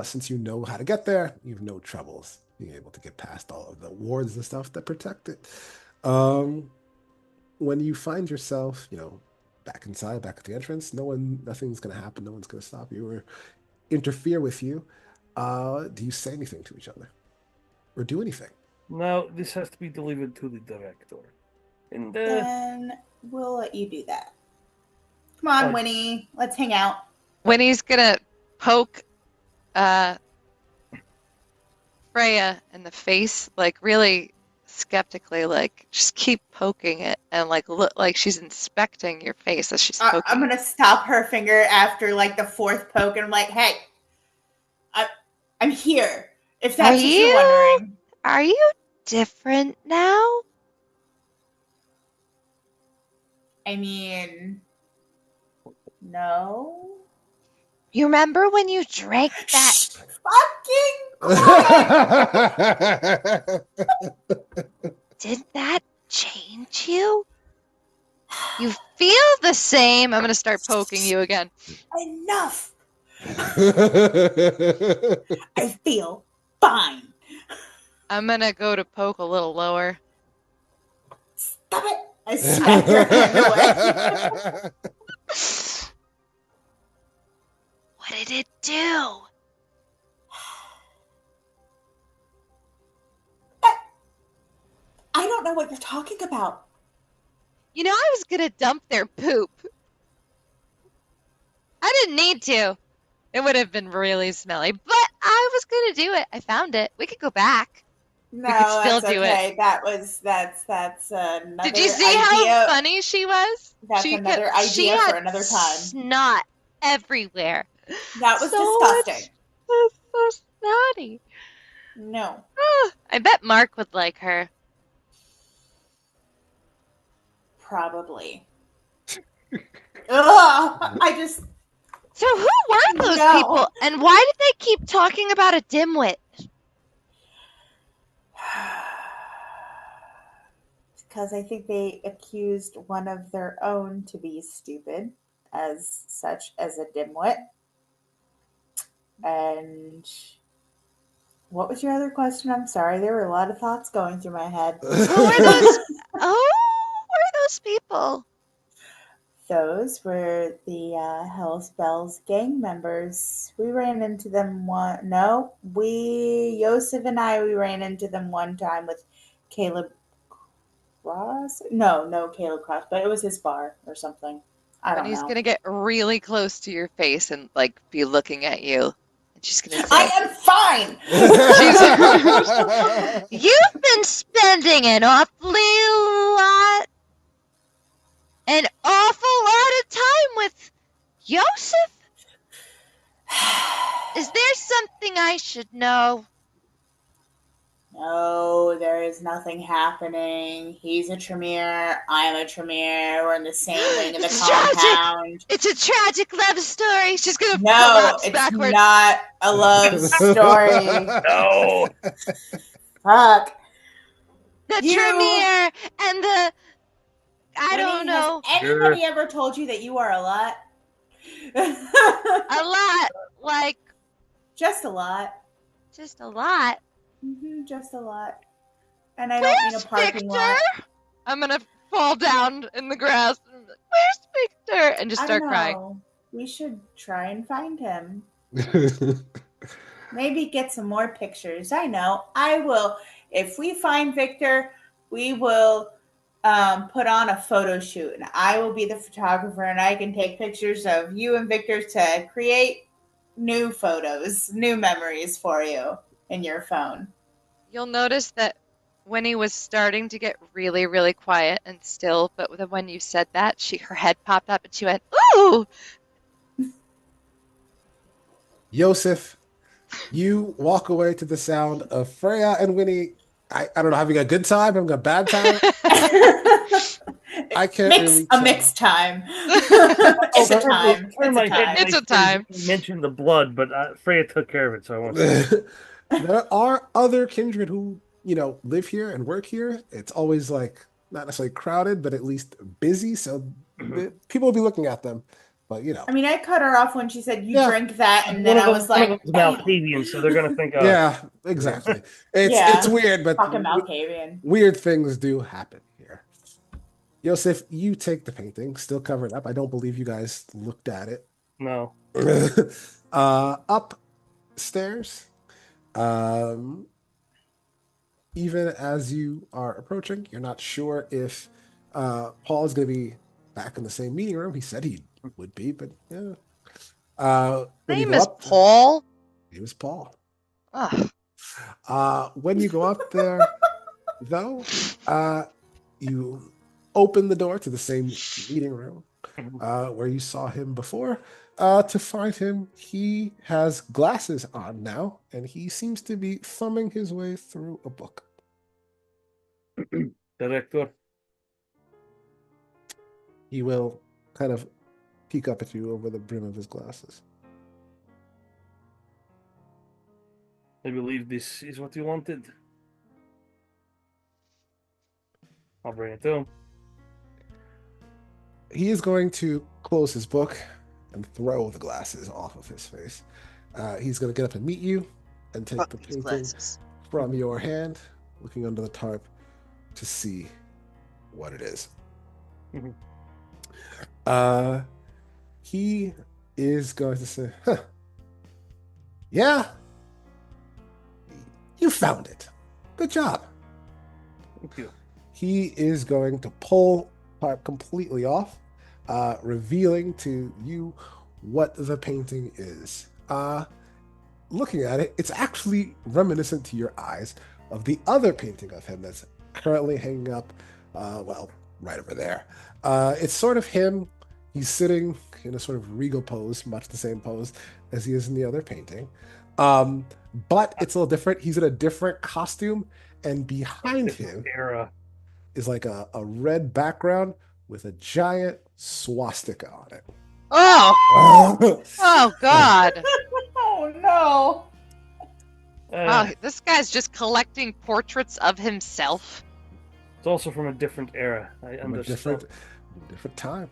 Since you know how to get there, you have no troubles being able to get past all of the wards and stuff that protect it. When you find yourself, back inside, back at the entrance, nothing's gonna happen. No one's gonna stop you or interfere with you. Do you say anything to each other or do anything? Now, this has to be delivered to the director. And, Then we'll let you do that. Come on, Oh. Winnie. Let's hang out. Winnie's gonna poke Freya in the face, like really skeptically, like just keep poking it and like look like she's inspecting your face as she's poking. I'm gonna stop her finger after like the 4th poke, and I'm like, "Hey, I'm here. If that's what you're wondering." Are you different now? I mean, no. You remember when you drank that? Shh, fucking quiet. Did that change you? You feel the same. I'm gonna start poking you again. Enough. I feel fine. I'm gonna go to poke a little lower. Stop it. I smack your hand away. What did it do? I don't know what you're talking about. You know, I was gonna dump their poop. I didn't need to. It would have been really smelly, but I was gonna do it. I found it. We could go back. No, could still that's do it. okay. That's another Did you see idea. how funny she was? That's another idea She for had another time. snot everywhere. That was So disgusting. That's so snotty. No. I bet Mark would like her. Probably. Ugh, I just. So who were those No. people, and why did they keep talking about a dimwit? Because I think they accused one of their own to be stupid, as such as a dimwit. And what was your other question? I'm sorry, there were a lot of thoughts going through my head. Who were those? Who were those people? Those were the Hell's Bells gang members. We ran into them Josef and I, we ran into them one time with Caleb Cross? No, Caleb Cross, but it was his bar or something. I And don't he's know. gonna get really close to your face and like be looking at you. And she's gonna say, I am fine! You've been spending an awful lot of time with Josef. Is there something I should know? No, there is nothing happening. He's a Tremere. I'm a Tremere. We're in the same wing of the It's tragic. compound. It's a tragic love story. she's gonna No, collapse it's backwards. not a love story. No. Fuck. The You- Tremere and the I Winnie, don't know. Has anybody ever told you that you are a lot? A lot. Like Just a lot. just a lot. Just a lot. And I don't mean a Where's parking Victor? lot. I'm gonna fall down in the grass. And be like, where's Victor? And just I start don't crying. know. We should try and find him. Maybe get some more pictures. I know. I will. If we find Victor, we will put on a photo shoot. And I will be the photographer and I can take pictures of you and Victor to create new photos, new memories for you in your phone. You'll notice that Winnie was starting to get really, really quiet and still, but then when you said that, her head popped up and she went, "Ooh!" Josef, you walk away to the sound of Freya and Winnie. I don't know, having a good time, having a bad time. I can't really tell. Mixed time. It's a time. It's a time. You mentioned the blood, but Freya took care of it, so I won't say. There are other kindred who, live here and work here. It's always like not necessarily crowded, but at least busy. So people will be looking at them. But I mean, I cut her off when she said, "You Yeah. drink that," and then I was like, one of them's Malkavian, so they're gonna think, yeah, exactly. It's Yeah. it's weird, but "Fucking Malkavian." weird things do happen here. Josef, you take the painting, still covered up. I don't believe you guys looked at it. no. Upstairs, even as you are approaching, you're not sure if Paul is going to be back in the same meeting room. He said he would be, but yeah. When you Name go is up, Paul. It was Paul. Ugh. When you go up there, though, you open the door to the same meeting room where you saw him before. To find him, he has glasses on now, and he seems to be thumbing his way through a book. Director. He will kind of peek up at you over the brim of his glasses. I believe this is what you wanted. I'll bring it to him. He is going to close his book and throw the glasses off of his face. He's going to get up and meet you and take the painting from your hand, looking under the tarp to see what it is. Mhm. He is going to say, yeah, you found it. Good job. Thank you. He is going to pull tarp completely off, revealing to you what the painting is. Looking at it, it's actually reminiscent to your eyes of the other painting of him that's currently hanging up, right over there. It's sort of him. He's sitting in a sort of regal pose, much the same pose as he is in the other painting. But it's a little different. He's in a different costume, and behind him is like a red background with a giant swastika on it. Oh! Oh, God. Oh, no. Wow, this guy's just collecting portraits of himself. It's also from a different era. I From a understand. different time.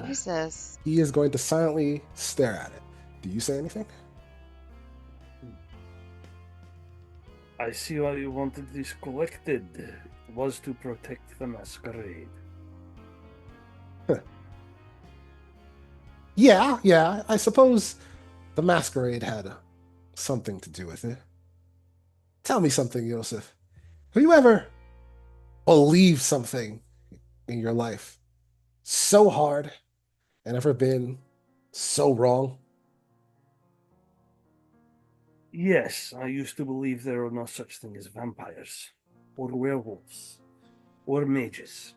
Jesus. He is going to silently stare at it. Do you say anything? I see why you wanted this collected. It was to protect the masquerade. Yeah. I suppose the masquerade had something to do with it. Tell me something, Josef. Have you ever believe something in your life so hard and ever been so wrong? Yes, I used to believe there were no such thing as vampires, or werewolves, or mages.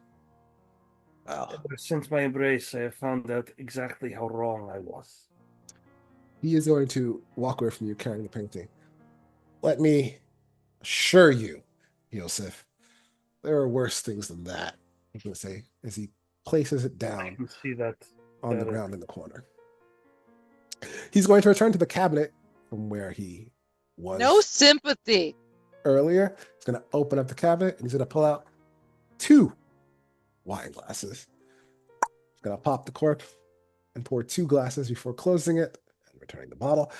Well, Ever since my embrace, I have found out exactly how wrong I was. he is going to walk away from you carrying the painting. Let me assure you, Josef, there are worse things than that, he's going to say as he places it I down can see that. on the better. ground in the corner. He's going to return to the cabinet from where he was No sympathy. earlier. He's going to open up the cabinet and he's going to pull out 2 wine glasses. He's going to pop the cork and pour 2 glasses before closing it and returning the bottle.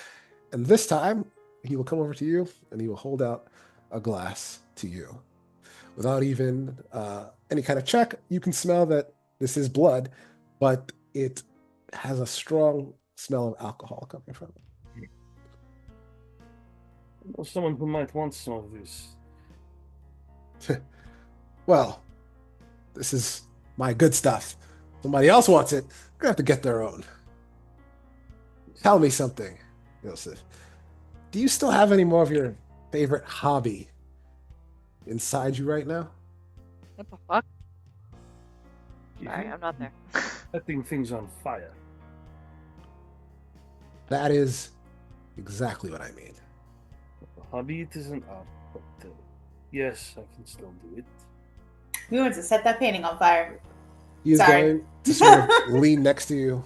And this time, he will come over to you and he will hold out a glass to you. Without even any kind of check, you can smell that this is blood, but it has a strong smell of alcohol coming from it. I know someone who might want some of this. Well, this is my good stuff. Somebody else wants it, they're gonna have to get their own. Tell me something, Josef. Do you still have any more of your favorite hobby inside you right now? What the fuck? You Sorry, think I'm not there. setting things on fire. That is exactly what I mean. A hobby, it isn't art, but yes, I can still do it. We want to set that painting on fire. He is Sorry. going to sort of lean next to you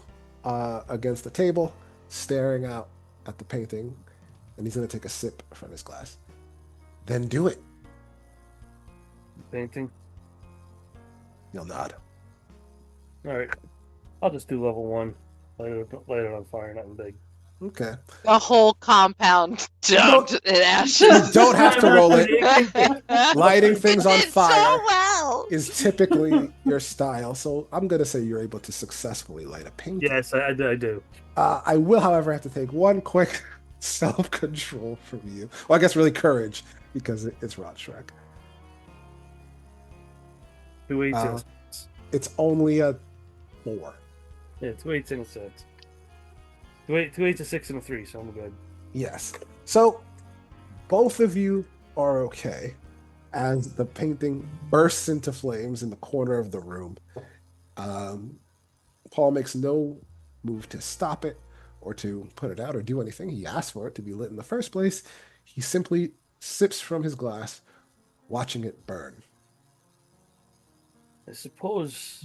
against the table, staring out at the painting, and he's going to take a sip from his glass. Then do it. Painting. You'll nod. All right, I'll just do level 1. Light it on fire, nothing big. Okay. The whole compound dumped in You ashes. don't have to roll it. Lighting things on Did fire so well. is typically your style, so I'm going to say you're able to successfully light a painting. Yes, I do. I will, however, have to take one quick self-control from you. Well, I guess really courage, because it's Rod Shrek. 2 8 Uh, It's only a 4. Yeah, 2 8 and a 6. 2 8 a 6 and a 3, so I'm good. Yes. So, both of you are okay as the painting bursts into flames in the corner of the room. Paul makes no move to stop it or to put it out or do anything. He asked for it to be lit in the first place. He simply sips from his glass, watching it burn. I suppose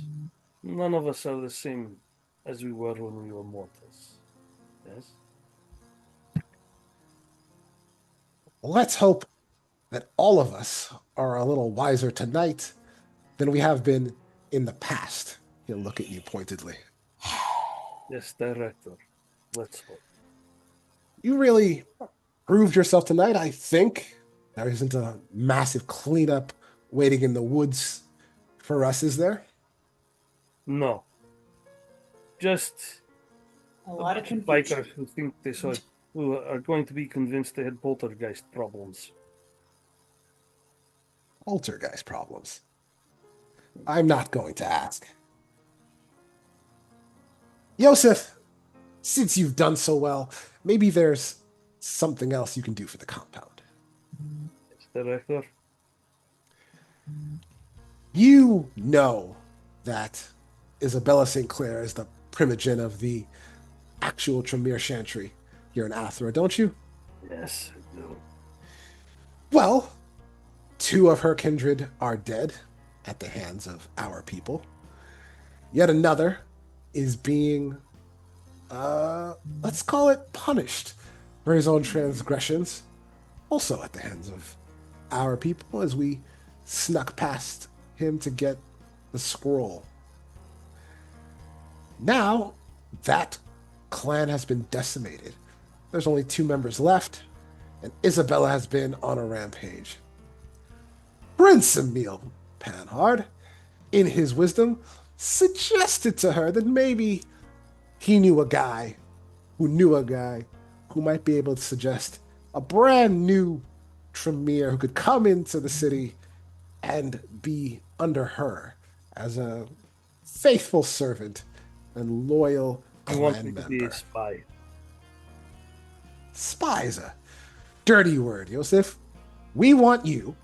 none of us are the same as we were when we were mortals. Yes? Let's hope that all of us are a little wiser tonight than we have been in the past. He'll look at you pointedly. Yes, Director. Let's hope. You really proved yourself tonight, I think. There isn't a massive cleanup waiting in the woods for us, is there? No. Just A lot of bikers confusion. who think they saw, who are going to be convinced they had poltergeist problems. Poltergeist problems. I'm not going to ask. Josef, since you've done so well, maybe there's something else you can do for the compound. Yes, Director. You know that Isabella St. Clair is the primogen of the actual Tremere Chantry here in Athra, don't you? Yes, I do. Well, 2 of her kindred are dead at the hands of our people. Yet another is being, let's call it punished for his own transgressions, also at the hands of our people as we snuck past him to get the scroll. Now, that clan has been decimated. There's only 2 members left, and Isabella has been on a rampage. Prince Emil Panhard, in his wisdom, suggested to her that maybe he knew a guy who might be able to suggest a brand new Tremere who could come into the city and be under her as a faithful servant and loyal You want clan me to member. be a spy? Spy is a dirty word, Josef. We want you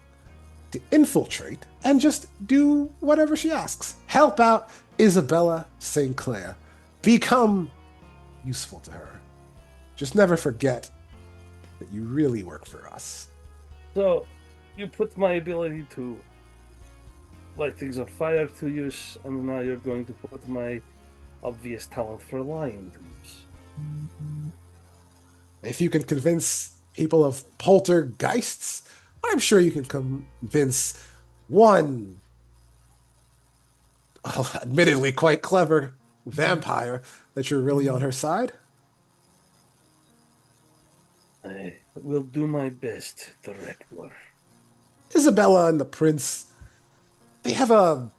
to infiltrate and just do whatever she asks. Help out Isabella St. Clair. Become useful to her. Just never forget that you really work for us. So, you put my ability to light things on fire to use, and now you're going to put my obvious talent for lying to use. If you can convince people of poltergeists, I'm sure you can convince one, admittedly quite clever vampire that you're really on her side. I will do my best, Director. Isabella and the prince, they have a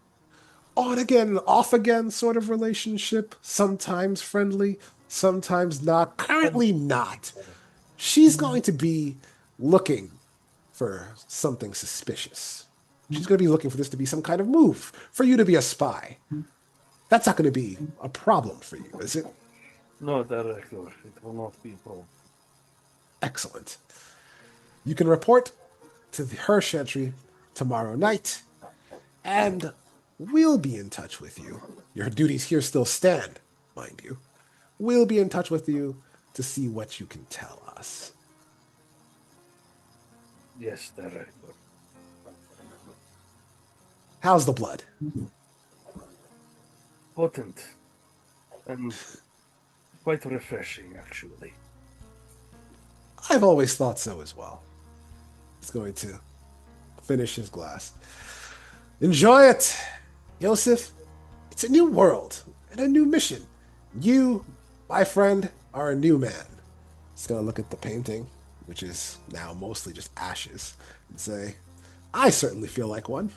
on-again, off-again sort of relationship. Sometimes friendly, sometimes not. Currently not. She's going to be looking for something suspicious. She's going to be looking for this to be some kind of move, for you to be a spy. That's not going to be a problem for you, is it? No, Director, it will not be a problem. Excellent. You can report to the Hirsch entry tomorrow night, and we'll be in touch with you. Your duties here still stand, mind you. We'll be in touch with you to see what you can tell us. Yes, Director. How's the blood? Potent. And quite refreshing, actually. I've always thought so as well. He's going to finish his glass. Enjoy it, Josef. It's a new world and a new mission. You, my friend, are a new man. He's going to look at the painting, which is now mostly just ashes, and say, I certainly feel like one.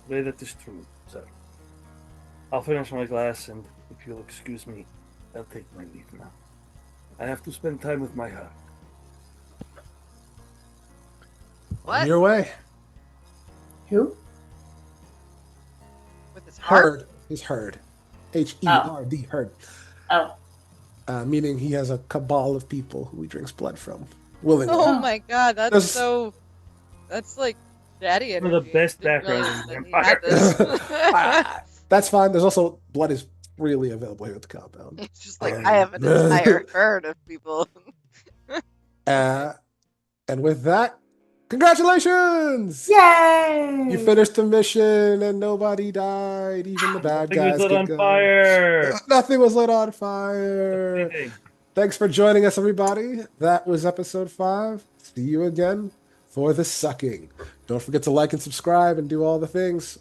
Well, that is true, sir. I'll finish my glass, and if you'll excuse me, I'll take my leave now. I have to spend time with my heart. On your way. Who? With his heart? Herd. He's herd. H-E-R-D, herd. Oh. Meaning he has a cabal of people who he drinks blood from. Willingly. Oh my god, that's There's- so. That's like daddy One energy. of the best Didn't realize backgrounds in that he had this. That's fine. There's also blood is freely available here at the compound. It's just like I have an entire herd of people. And with that, congratulations! Yay! You finished the mission and nobody died. Even the bad Thing was guys lit get on going. fire. Nothing was lit on fire. Anything. Thanks for joining us, everybody. That was episode 5. See you again for the sucking. Don't forget to like and subscribe and do all the things.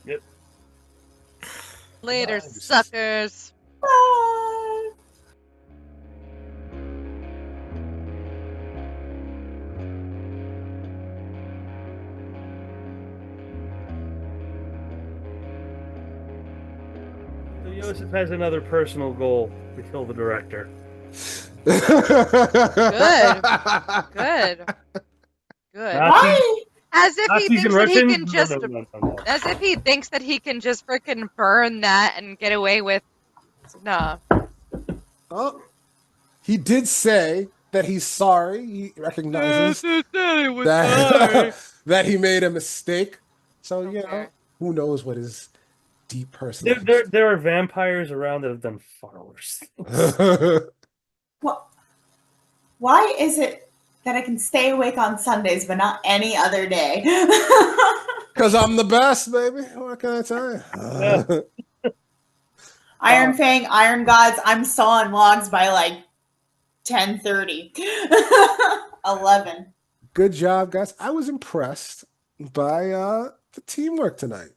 Yep. Later, Bye. suckers. Bye. So Josef has another personal goal to kill the director. Good. Good. Nazi- Why? As if he Nazis thinks and that he Russians? can just. No. As if he thinks that he can just freaking burn that and get away with. Nah. Oh, he did say that he's sorry. He recognizes that, that he made a mistake. So, you know, Okay. who knows what his deep personal... There are vampires around that have done far worse. Well, why is it that I can stay awake on Sundays but not any other day? Because I'm the best, baby. What can I tell you? Iron Fang, Iron Gods, I'm sawing logs by like 10:30. 11. Good job, guys. I was impressed by the teamwork tonight.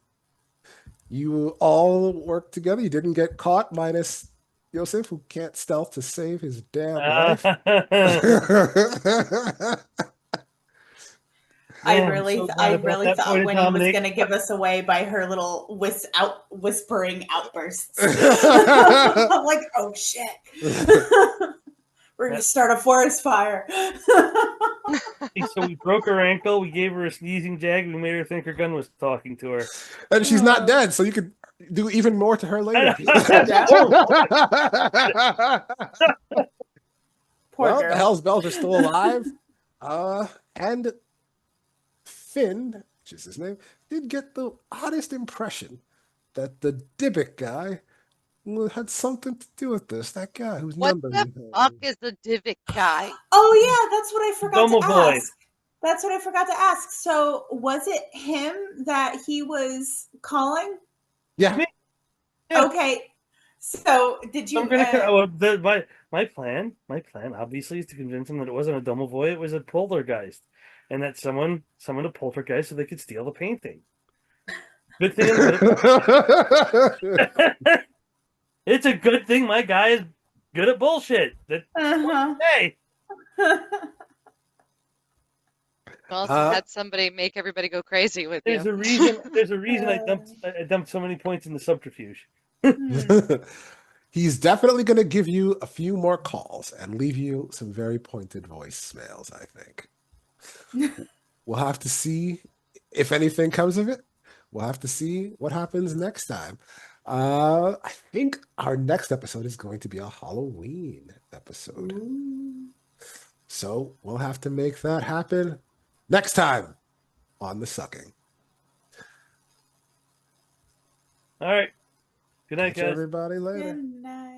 You all worked together. You didn't get caught, minus Josef, who can't stealth to save his damn life. I Oh, I'm really so glad I about really that thought point of Winnie was Dominic. going to give us away by her little whispering outbursts. I'm like, oh shit. We're going to start a forest fire. He So we broke her ankle. We gave her a sneezing jag. We made her think her gun was talking to her. And she's not dead, so you could do even more to her later. Poor Well, girl. the Hell's Bells are still alive. And Finn, which is his name, did get the oddest impression that the Dybbuk guy had something to do with this. That guy who's What number. the fuck is the Divic guy? Oh yeah, that's what I forgot to Domovoy. ask. That's what I forgot to ask. So was it him that he was calling? Yeah. Me. Yeah. Okay. So did you? I'm gonna. My plan obviously is to convince him that it wasn't a domovoy, it was a poltergeist, and that someone summoned a poltergeist so they could steal the painting. Good thing. It's a good thing my guy is good at bullshit. That hey, You also had somebody make everybody go crazy with there's you. a reason. There's a reason I dumped so many points in the subterfuge. He's definitely going to give you a few more calls and leave you some very pointed voicemails, I think. We'll have to see if anything comes of it. We'll have to see what happens next time. I think our next episode is going to be a Halloween episode. So we'll have to make that happen next time on The Sucking. All right. Good night, Catch guys. everybody later. Good night.